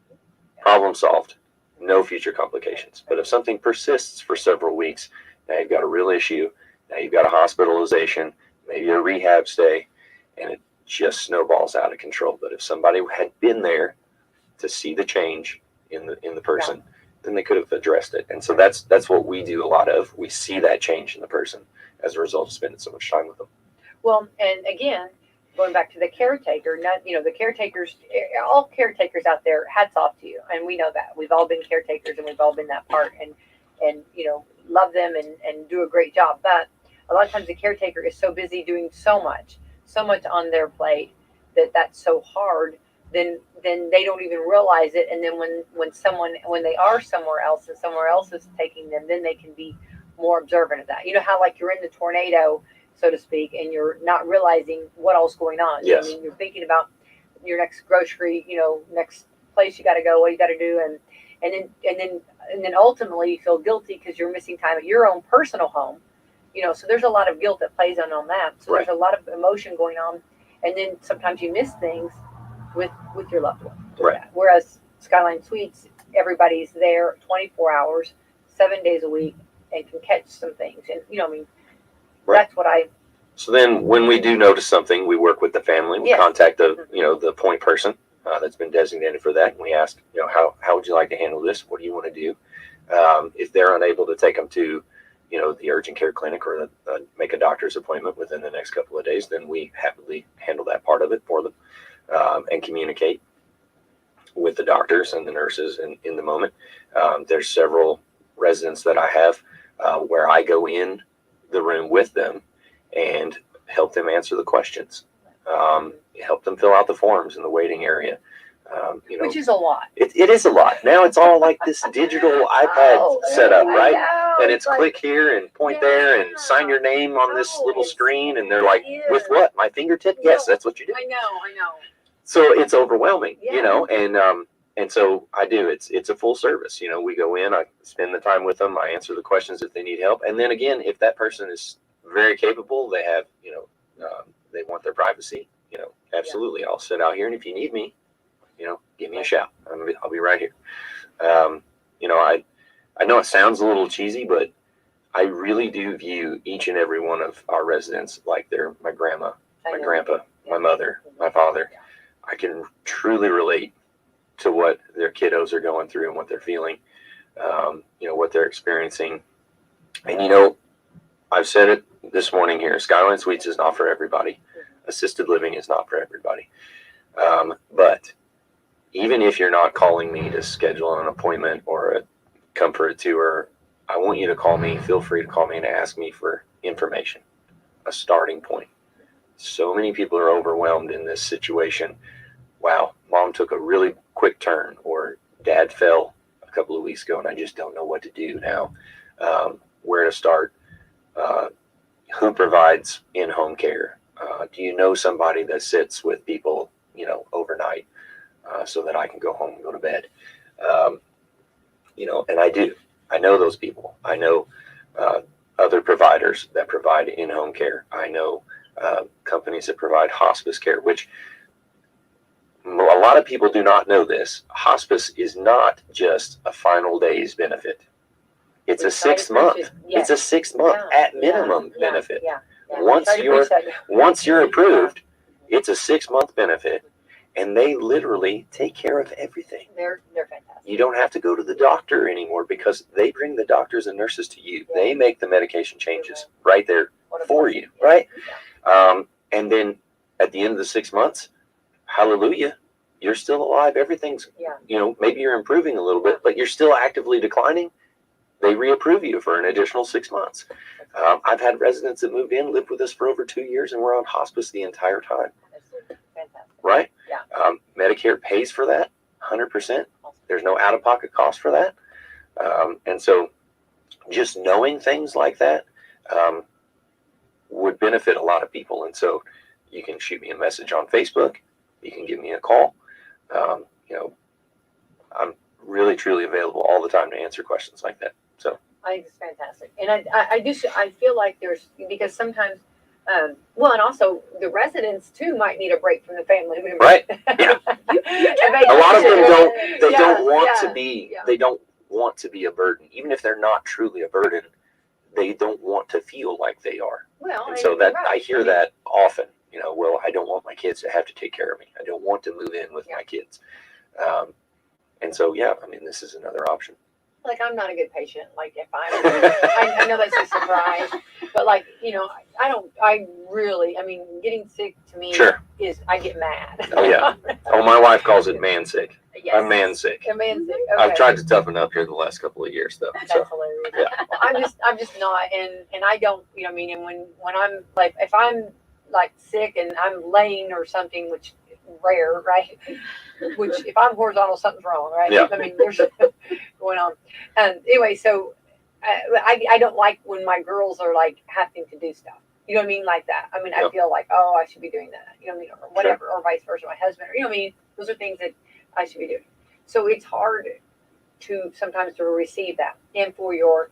Problem solved. No future complications. But if something persists for several weeks, now you've got a real issue. Now you've got a hospitalization, maybe a rehab stay, and it just snowballs out of control. But if somebody had been there to see the change in the person, then they could have addressed it. And so that's what we do a lot of. We see that change in the person as a result of spending so much time with them. Well, and again, going back to the caretaker, the caretakers, all caretakers out there, hats off to you. And we know that. We've all been caretakers and we've all been that part and love them and do a great job. But a lot of times the caretaker is so busy doing so much on their plate that's so hard then they don't even realize it. And then when they are somewhere else and somewhere else is taking them, then they can be more observant of that. You know how like you're in the tornado, so to speak, and you're not realizing what else going on. Yes. I mean, you're thinking about your next grocery, next place you got to go, what you got to do, and then ultimately you feel guilty because you're missing time at your own personal home. So there's a lot of guilt that plays on that. So Right. there's a lot of emotion going on, and then sometimes you miss things with your loved one. Right. Whereas Skyline Suites, everybody's there 24 hours, 7 days a week, and can catch some things. And Right. that's what I. So then, when we do notice something, we work with the family. We Yes. contact the point person that's been designated for that, and we ask, how would you like to handle this? What do you want to do? If they're unable to take them to, the urgent care clinic or make a doctor's appointment within the next couple of days, then we happily handle that part of it for them and communicate with the doctors and the nurses in the moment. There's several residents that I have where I go in the room with them and help them answer the questions, help them fill out the forms in the waiting area. Which is a lot. It is a lot. Now it's all like this digital iPad setup, right? And it's like, click here and point there and sign your name on this little screen. And they're like, with what? My fingertip? Yes, that's what you do. I know. So it's overwhelming, Yeah. and so I do. It's a full service. We go in, I spend the time with them, I answer the questions if they need help, and then again, if that person is very capable, they have, they want their privacy. Absolutely, I'll sit out here, and if you need me, give me a shout. I'll be right here. I know it sounds a little cheesy, but I really do view each and every one of our residents like they're my grandma, my grandpa, my mother, my father. I can truly relate to what their kiddos are going through and what they're feeling, what they're experiencing. And, I've said it this morning here, Skyline Suites is not for everybody. Assisted living is not for everybody. But even if you're not calling me to schedule an appointment or come for a tour, I want you to call me. Feel free to call me and ask me for information, a starting point. So many people are overwhelmed in this situation. Wow, mom took a really quick turn, or dad fell a couple of weeks ago and I just don't know what to do now. Where to start? Who provides in-home care? Do you know somebody that sits with people, overnight so that I can go home and go to bed? And I do. I know those people. I know other providers that provide in-home care. I know companies that provide hospice care, which a lot of people do not know this. Hospice is not just a final day's benefit. It's a 6 month. It's a 6 month at minimum benefit. Once you're approved, it's a 6 month benefit, and they literally take care of everything. They're fantastic. You don't have to go to the doctor anymore because they bring the doctors and nurses to you. They make the medication changes right there for you, right? And then at the end of the 6 months, hallelujah, you're still alive. Everything's, maybe you're improving a little bit, but you're still actively declining. They reapprove you for an additional 6 months. I've had residents that moved in, lived with us for over 2 years, and were on hospice the entire time. Fantastic. Right? Yeah. Medicare pays for that 100%. There's no out-of-pocket cost for that. And so just knowing things like that would benefit a lot of people. And so you can shoot me a message on Facebook. You can give me a call. I'm really, truly available all the time to answer questions like that. So I think it's fantastic. And I feel like because sometimes, and also the residents too might need a break from the family member. Right. Yeah. A lot of them don't want to be, they don't want to be a burden. Even if they're not truly a burden, they don't want to feel like they are. Well, and so I hear that often, well, I don't want my kids to have to take care of me. I don't want to move in with my kids. And so, this is another option. Like, I'm not a good patient. Like, if I know that's a surprise, but getting sick to me is, I get mad. Oh, yeah. Oh, my wife calls it man sick. Yes. I'm man sick. A man sick. Okay. I've tried to toughen up here the last couple of years, though. That's hilarious. Yeah. Well, I'm just not, and I don't, and when I'm like, if I'm like sick and I'm laying or something, which rare, right? Which if I'm horizontal, something's wrong, right? Yeah. I mean, there's going on. Anyway, so I don't like when my girls are like having to do stuff. You know what I mean? Like that. I mean, I Yep. feel like, oh, I should be doing that. You know what I mean? Or whatever, or vice versa. My husband, or you know what I mean? Those are things that I should be doing. So it's hard to sometimes to receive that. And for your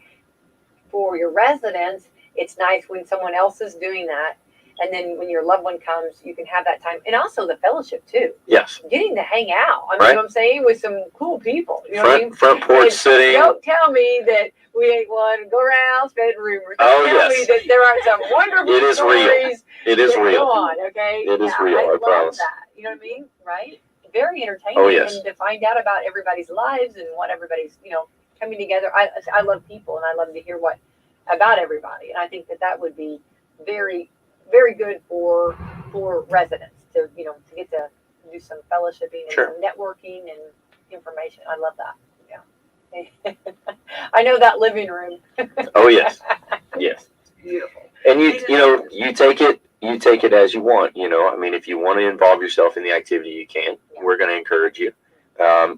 residents, it's nice when someone else is doing that. And then when your loved one comes, you can have that time. And also the fellowship too. Yes. Getting to hang out. I mean, Right. you know what I'm saying? With some cool people. You know what I mean? Front porch And sitting. don't tell me that we ain't one to go around spreading rumors. Oh, Don't tell yes. me that there aren't some wonderful It is real. stories. It is that real. Go on, okay? It is Yeah, real, I love promise. that. You know what I mean? Right? Very entertaining. Oh, yes. And to find out about everybody's lives and what everybody's, coming together. I love people and I love to hear what about everybody. And I think that would be very, very good for residents to, to get to do some fellowshipping and Sure. some networking and information. I love that. Yeah. I know that living room. Oh, yes. Yes. Beautiful. And you take it as you want. I mean, if you want to involve yourself in the activity, you can. Yeah. We're going to encourage you.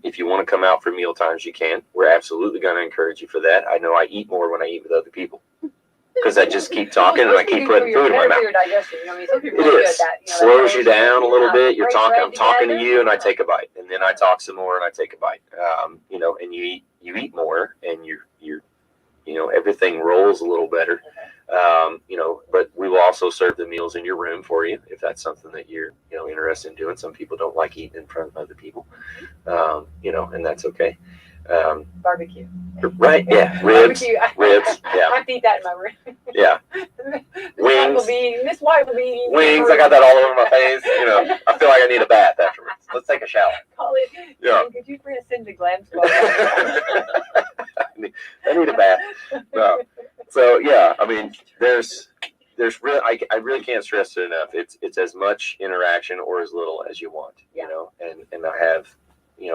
If you want to come out for meal times, you can. We're absolutely going to encourage you for that. I know I eat more when I eat with other people because I just keep talking and I keep putting food in my mouth. For your digestion. You know, I mean, some people It are good is. at that. Slows you down a little bit. You're break talking. bread I'm talking to together. you, and I take a bite, and then I talk some more, and I take a bite. And you eat more, and everything rolls a little better. But we will also serve the meals in your room for you if that's something that you're interested in doing. Some people don't like eating in front of other people, and that's okay. Barbecue. Right? Yeah, ribs. Barbecue. Ribs. Yeah. I have to eat that in my room. Yeah. Wings. Miss White will be eating. Wings. I got that all over my face. I feel like I need a bath afterwards. Let's take a shower. Call it. Yeah. Could you bring us into Glam Squad? I need a bath. No. So yeah, I mean, there's really, I really can't stress it enough. It's as much interaction or as little as you want, and I have,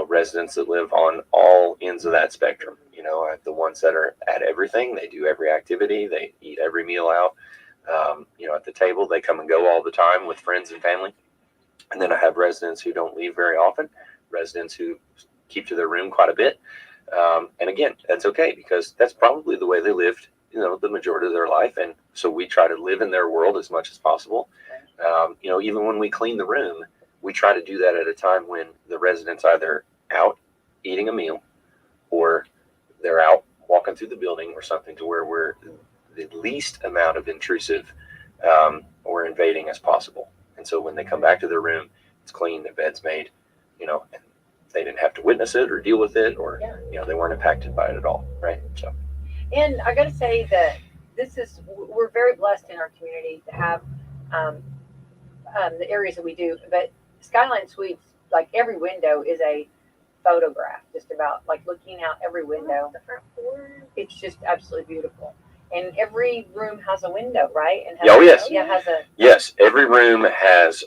residents that live on all ends of that spectrum. I have the ones that are at everything. They do every activity. They eat every meal out. At the table, they come and go all the time with friends and family. And then I have residents who don't leave very often, residents who keep to their room quite a bit. And again, that's okay because that's probably the way they lived, the majority of their life. And so we try to live in their world as much as possible. Even when we clean the room, we try to do that at a time when the residents either out eating a meal or they're out walking through the building or something to where we're the least amount of intrusive or invading as possible. And so when they come back to their room, it's clean, the bed's made, and they didn't have to witness it or deal with it or, they weren't impacted by it at all. Right. So. And I got to say that we're very blessed in our community to have the areas that we do, but Skyline Suites, like every window is a photograph, just about like looking out every window. The front porch. It's just absolutely beautiful. And every room has a window, right? And yes. Yeah, has a. Yes, every room has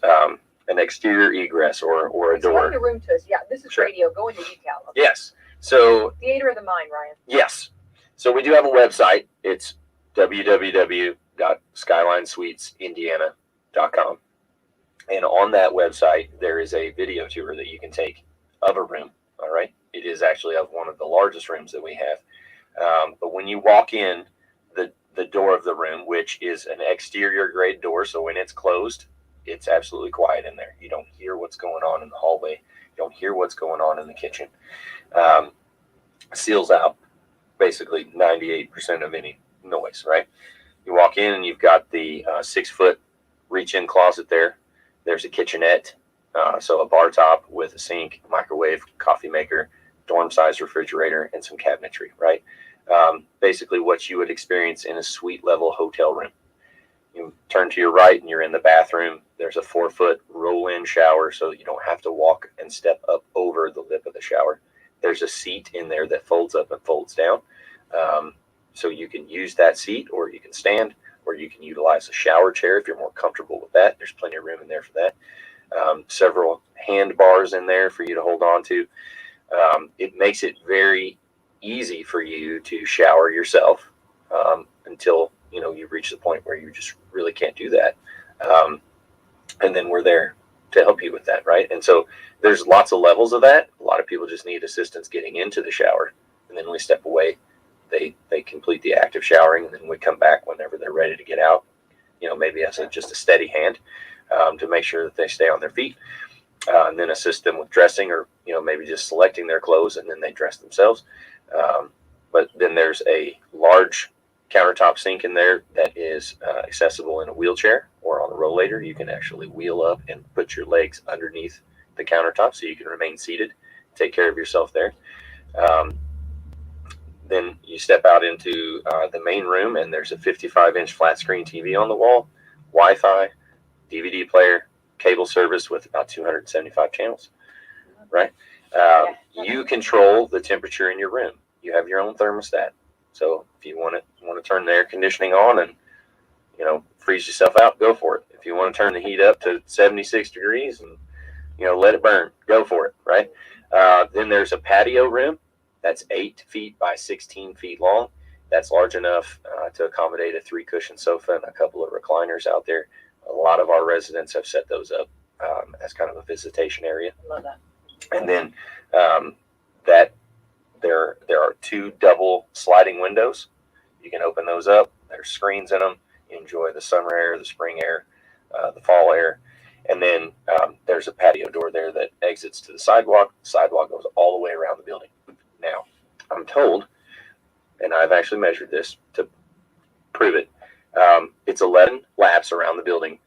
an exterior egress or a door. Explain the room to us. Yeah, this is Sure. radio. Go into detail. Okay. Yes. So. Theater of the mind, Ryan. Yes. So we do have a website. It's www.skylinesuitesindiana.com. And on that website, there is a video tour that you can take of a room. All right. It is actually of one of the largest rooms that we have. But when you walk in, the door of the room, which is an exterior grade door, so when it's closed, it's absolutely quiet in there. You don't hear what's going on in the hallway. You don't hear what's going on in the kitchen. Seals out basically 98% of any noise, right? You walk in and you've got the 6-foot reach-in closet there. There's a kitchenette, so a bar top with a sink, microwave, coffee maker, dorm-sized refrigerator, and some cabinetry, right? Basically what you would experience in a suite-level hotel room. You turn to your right and you're in the bathroom. There's a 4-foot roll-in shower so you don't have to walk and step up over the lip of the shower. There's a seat in there that folds up and folds down. So you can use that seat or you can stand or you can utilize a shower chair if you're more comfortable with that. There's plenty of room in there for that. Several hand bars in there for you to hold on to. It makes it very easy for you to shower yourself until you reach the point where you just really can't do that. And then we're there to help you with that, right? And so there's lots of levels of that. A lot of people just need assistance getting into the shower, and then we step away. They complete the act of showering, and then we come back whenever they're ready to get out. Maybe as just a steady hand to make sure that they stay on their feet, and then assist them with dressing, or maybe just selecting their clothes, and then they dress themselves. But then there's a large countertop sink in there that is accessible in a wheelchair or on a rollator. You can actually wheel up and put your legs underneath the countertop so you can remain seated, take care of yourself there. Then you step out into the main room, and there's a 55-inch flat screen TV on the wall, Wi-Fi, DVD player, cable service with about 275 channels, right? You control the temperature in your room. You have your own thermostat. So if you want to turn the air conditioning on and freeze yourself out, go for it. If you want to turn the heat up to 76 degrees and let it burn, go for it, right? Then there's a patio room that's 8 feet by 16 feet long. That's large enough to accommodate a 3-cushion sofa and a couple of recliners out there. A lot of our residents have set those up as kind of a visitation area. Love that. And then that there are 2 double sliding windows. You can open those up. There's screens in them. You enjoy the summer air, the spring air, the fall air. And then there's a patio door there that exits to the sidewalk. The sidewalk goes all the way around the building. Now, I'm told, and I've actually measured this to prove it, it's 11 laps around the building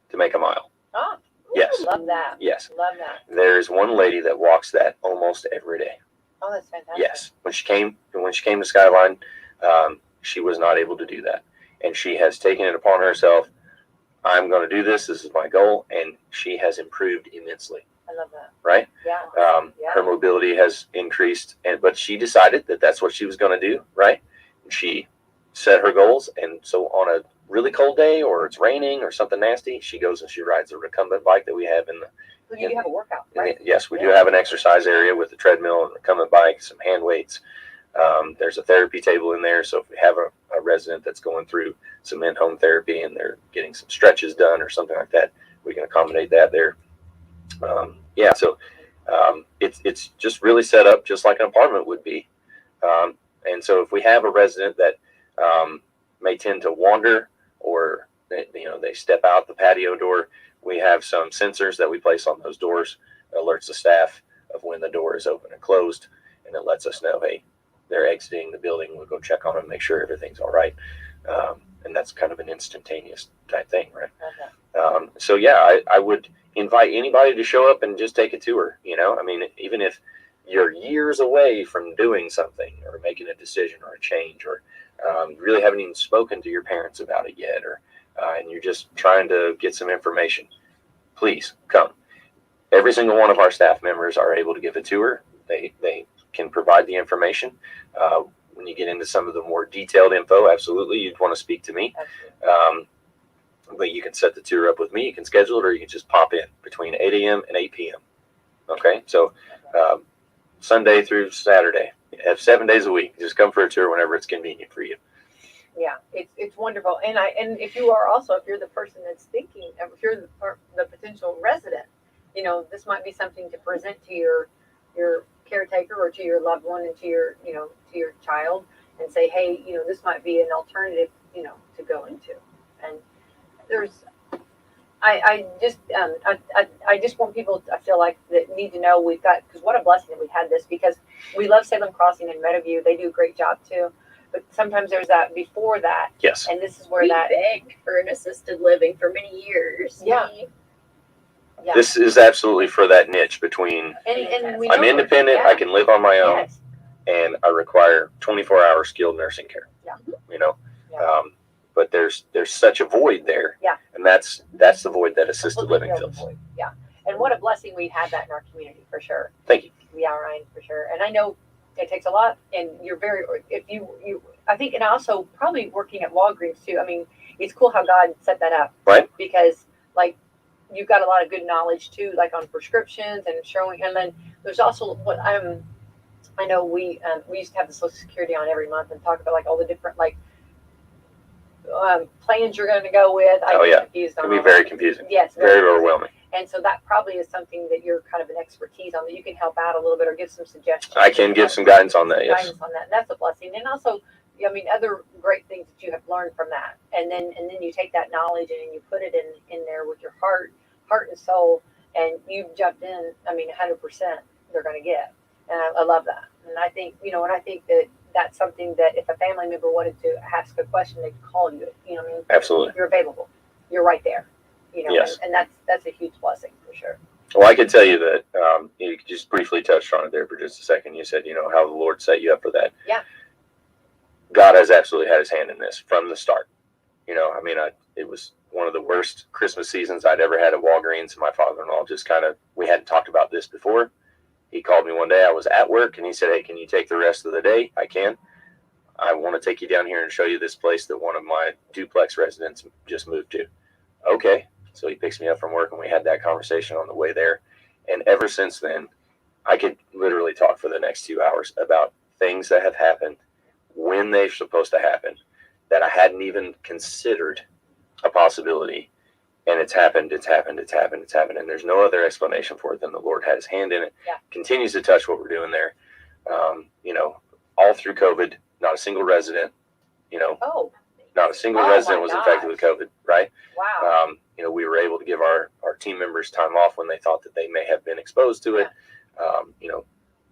to make a mile. Oh, yes. Love that. Yes. Love that. There's one lady that walks that almost every day. Oh, that's fantastic. Yes. When she came to Skyline, she was not able to do that. And she has taken it upon herself. I'm going to do this. This is my goal. And she has improved immensely. I love that. Right? Yeah. Her mobility has increased, but she decided that that's what she was going to do, right? And she set her goals, and so on a really cold day, or it's raining, or something nasty, she goes and she rides a recumbent bike that we have in the. So you have a workout, right? Yes, we do have an exercise area with a treadmill and a recumbent bike, some hand weights. There's a therapy table in there, so if we have a resident that's going through some in-home therapy and they're getting some stretches done or something like that, we can accommodate that there. So it's just really set up just like an apartment would be. And so if we have a resident that may tend to wander, or they step out the patio door, we have some sensors that we place on those doors, alerts the staff of when the door is open and closed, and it lets us know, hey, they're exiting the building. We'll go check on them, make sure everything's all right. And that's kind of an instantaneous type thing, right? Okay. So yeah, I would invite anybody to show up and just take a tour. I mean, even if you're years away from doing something or making a decision or a change, or you really haven't even spoken to your parents about it yet, or and you're just trying to get some information, please come. Every single one of our staff members are able to give a tour. They can provide the information. When you get into some of the more detailed info, absolutely, you'd want to speak to me. But you can set the tour up with me. You can schedule it, or you can just pop in between 8 a.m. and 8 p.m. Okay, so Sunday through Saturday, you have 7 days a week. Just come for a tour whenever it's convenient for you. Yeah, it's wonderful. And if you are also, if you're the person that's thinking, if you're the potential resident, this might be something to present to your caretaker or to your loved one and to your child, and say, hey, this might be an alternative, to go into. And I just want people, I feel like, that need to know because what a blessing that we had this, because we love Salem Crossing and Meadowview. They do a great job too. But sometimes there's that before that. Yes. And this is where We that. begged for an assisted living for many years. Yeah. This is absolutely for that niche between And we I'm know independent, yeah. I can live on my own, Yes. and I require 24-hour skilled nursing care. Yeah. Yeah. But there's such a void there. Yeah. And that's the void that assisted living fills. Yeah. And what a blessing we had that in our community, for sure. Thank you. Yeah, Ryan, for sure. And I know it takes a lot, and you're I think, and also probably working at Walgreens too. I mean, it's cool how God set that up. Right. Because you've got a lot of good knowledge too, like on prescriptions and showing, and then there's also what I know we used to have the Social Security on every month and talk about all the different plans you're going to go with. Oh, yeah. Confused It on can be all very that. confusing. Yes. Very overwhelming. And so that probably is something that you're kind of an expertise on, that you can help out a little bit or give some suggestions. I can give some guidance on that. Some Yes. guidance on that. And that's a blessing. And also, I mean, other great things that you have learned from that. And then you take that knowledge and you put it in there with your heart and soul, and you've jumped in. I mean, 100% they're going to get. And I love that. And I think, and I think that that's something that if a family member wanted to ask a question, they'd call you. You know what I mean? Absolutely. You're available. You're right there. Yes. And that's a huge blessing for sure. Well, I can tell you that you just briefly touched on it there for just a second. You said, how the Lord set you up for that. Yeah. God has absolutely had his hand in this from the start. It was one of the worst Christmas seasons I'd ever had at Walgreens. My father-in-law just we hadn't talked about this before. He called me one day. I was at work, and he said, "Hey, can you take the rest of the day?" I can. I want to take you down here and show you this place that one of my duplex residents just moved to. Okay. So he picks me up from work, and we had that conversation on the way there. And ever since then, I could literally talk for the next 2 hours about things that have happened when they're supposed to happen that I hadn't even considered a possibility. And it's happened. And there's no other explanation for it than the Lord had his hand in it. Yeah. Continues to touch what we're doing there. All through COVID, not a single resident, not a single resident was infected with COVID, right? Wow. We were able to give our team members time off when they thought that they may have been exposed to it.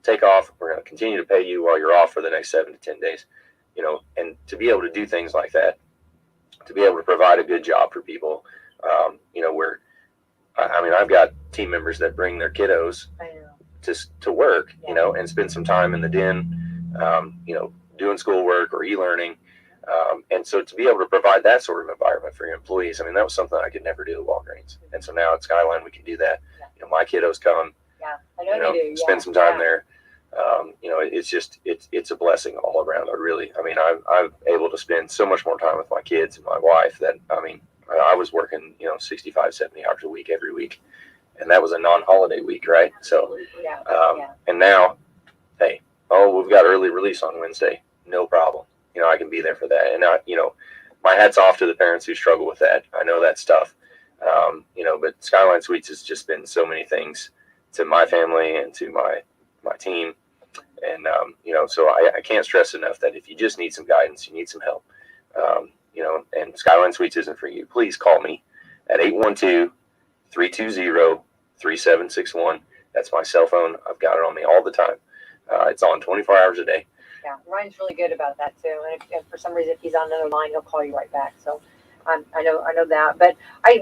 Take off. We're going to continue to pay you while you're off for the next 7 to 10 days. And to be able to do things like that, to be able to provide a good job for people, I've got team members that bring their kiddos to work, and spend some time in the den, doing schoolwork or e-learning. And so to be able to provide that sort of environment for your employees, that was something I could never do at Walgreens. And so now at Skyline, we can do that. Yeah. My kiddos come, Yeah, I know they do. spend some time there. It's a blessing all around. I'm able to spend so much more time with my kids and my wife that, I was working, 65, 70 hours a week every week. And that was a non-holiday week, right? So, and now, hey, we've got early release on Wednesday. No problem. I can be there for that. And, my hat's off to the parents who struggle with that. I know that's tough. But Skyline Suites has just been so many things to my family and to my team. And, so I can't stress enough that if you just need some guidance, you need some help, and Skyline Suites isn't for you, please call me at 812-320-3761. That's my cell phone. I've got it on me all the time. It's on 24 hours a day. Yeah, Ryan's really good about that too. And if for some reason, if he's on another line, he'll call you right back. So I know that. But I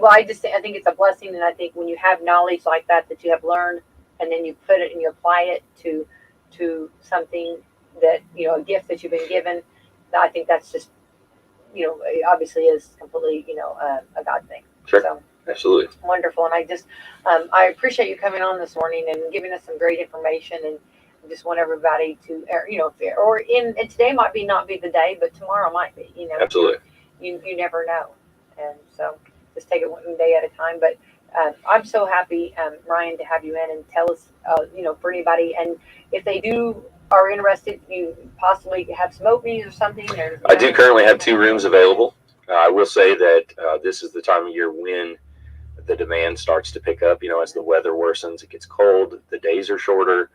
think it's a blessing. And I think when you have knowledge like that you have learned, and then you put it and you apply it to something that, a gift that you've been given, I think that's just, obviously is completely, a God thing. Sure. So, absolutely. Wonderful. And I just, I appreciate you coming on this morning and giving us some great information, and just want everybody to, and today might not be the day, but tomorrow might be, Absolutely. You never know. And so just take it one day at a time. But I'm so happy, Ryan, to have you in and tell us, for anybody. And if they are interested, you possibly have some openings or something. I do currently have 2 rooms available. I will say that this is the time of year when the demand starts to pick up. As the weather worsens, it gets cold, the days are shorter.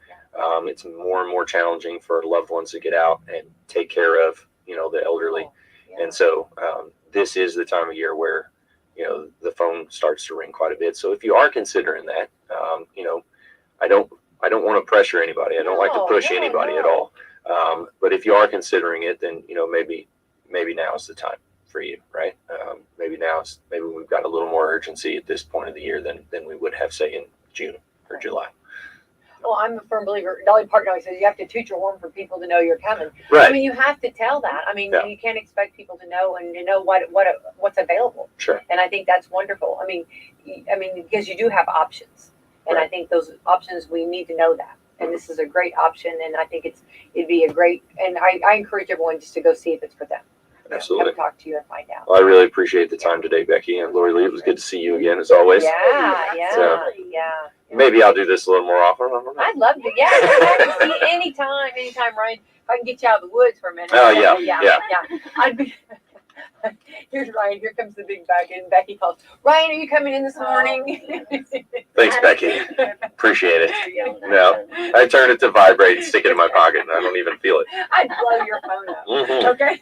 It's more and more challenging for loved ones to get out and take care of, the elderly. Yeah. And so this is the time of year where, the phone starts to ring quite a bit. So if you are considering that, I don't want to pressure anybody. I don't like to push anybody at all. But if you are considering it, then, maybe now is the time for you, right? Maybe we've got a little more urgency at this point of the year than we would have, say, in June or July. Well, I'm a firm believer. Dolly Parton always says you have to toot your horn for people to know you're coming. Right. You have to tell that. You can't expect people to know and to know what's available. Sure. And I think that's wonderful. Because you do have options, and Right. I think those options, we need to know that. And this is a great option, and I think it'd be a great. And I encourage everyone just to go see if it's for them. Absolutely. Come talk to you and find out. Well, I really appreciate the time today, Becky and Lori Lee. It was good to see you again, as always. Yeah. Maybe I'll do this a little more often. I don't know. I'd love to. Yeah, see, anytime, Ryan. If I can get you out of the woods for a minute. Oh, yeah. I'd be. Here's Ryan. Here comes the big bag. And Becky calls, Ryan, are you coming in this morning? Thanks, Becky. Appreciate it. Yelling at No. them. I turn it to vibrate and stick it in my pocket, and I don't even feel it. I'd blow your phone up. Mhm. Okay.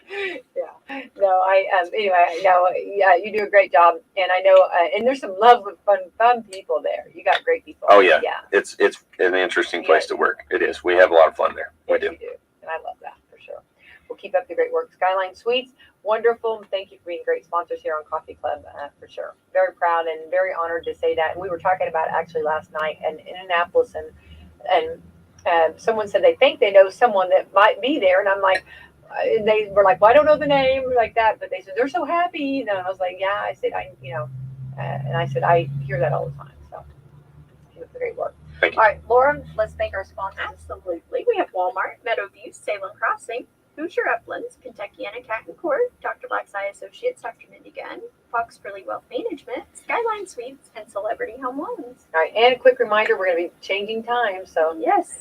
Yeah. No, anyway, no, yeah, you do a great job. And I know, and there's some lovely, fun people there. You got great people. Oh, yeah. Yeah. It's an interesting place to work. It is. We have a lot of fun there. We Yes, do. you do. And I love that for sure. We'll keep up the great work. Skyline Suites, wonderful. Thank you for being great sponsors here on Coffee Club for sure. Very proud and very honored to say that. And we were talking about it actually last night in Indianapolis, and someone said they think they know someone that might be there, and I'm like, and they were like, well, I don't know the name like that, but they said they're so happy, you know. And I was like, yeah. I said, and I said I hear that all the time. So keep up the great work. Thank you. All right, Laura, let's thank our sponsors. Absolutely. We have Walmart, Meadowview, Salem Crossing, Hoosier Uplands, Kentucky and Catton Court, Dr. Black's Eye Associates, Dr. Mindy Gunn, Fox Burley Wealth Management, Skyline Suites, and Celebrity Home Loans. All right, and a quick reminder, we're going to be changing time, so Yes.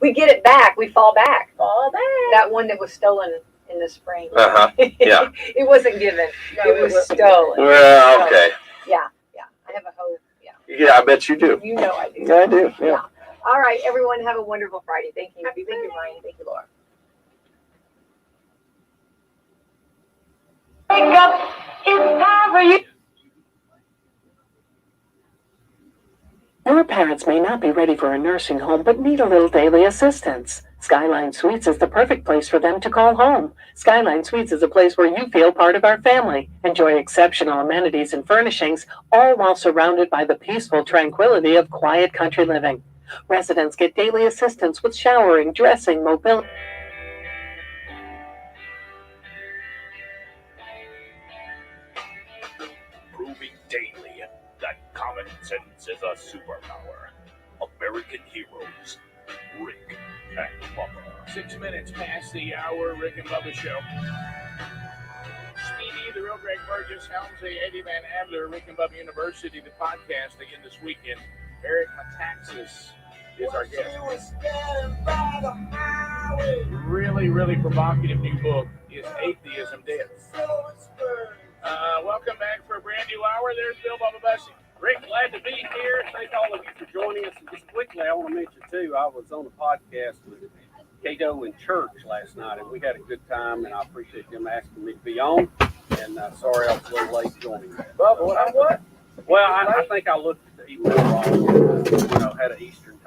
we get it back. We fall back. Fall back. That one that was stolen in the spring. Uh-huh. Yeah. It wasn't given. No, it was wasn't. stolen. Well, okay. Yeah. I have a hope. Yeah. Yeah, I bet you do. You know I do. Yeah, I do. Yeah. All right, everyone, have a wonderful Friday. Thank you. Happy Thank you, Friday. Ryan. Thank you, Laura. Wake up, it's time for you. Your parents may not be ready for a nursing home, but need a little daily assistance. Skyline Suites is the perfect place for them to call home. Skyline Suites is a place where you feel part of our family. Enjoy exceptional amenities and furnishings, all while surrounded by the peaceful tranquility of quiet country living. Residents get daily assistance with showering, dressing, mobility. Proving daily that common sense is a superpower. American heroes, Rick and Bubba. 6 minutes past the hour, Rick and Bubba show. Speedy, the real Greg Burgess, Helmsley, Eddie Van Adler, Rick and Bubba University, the podcast again this weekend. Eric Metaxas is our guest. Really provocative new book, Is Atheism Dead? Welcome back for a brand new hour. There's Bill Bubba Bussey. Rick, glad to be here. Thank all of you for joining us. And just quickly, I want to mention, too, I was on a podcast with Cato and Church last night, and we had a good time, and I appreciate them asking me to be on. And sorry I was a little late joining. Bubba, what? Well, I think I looked at the email wrong and, had an Eastern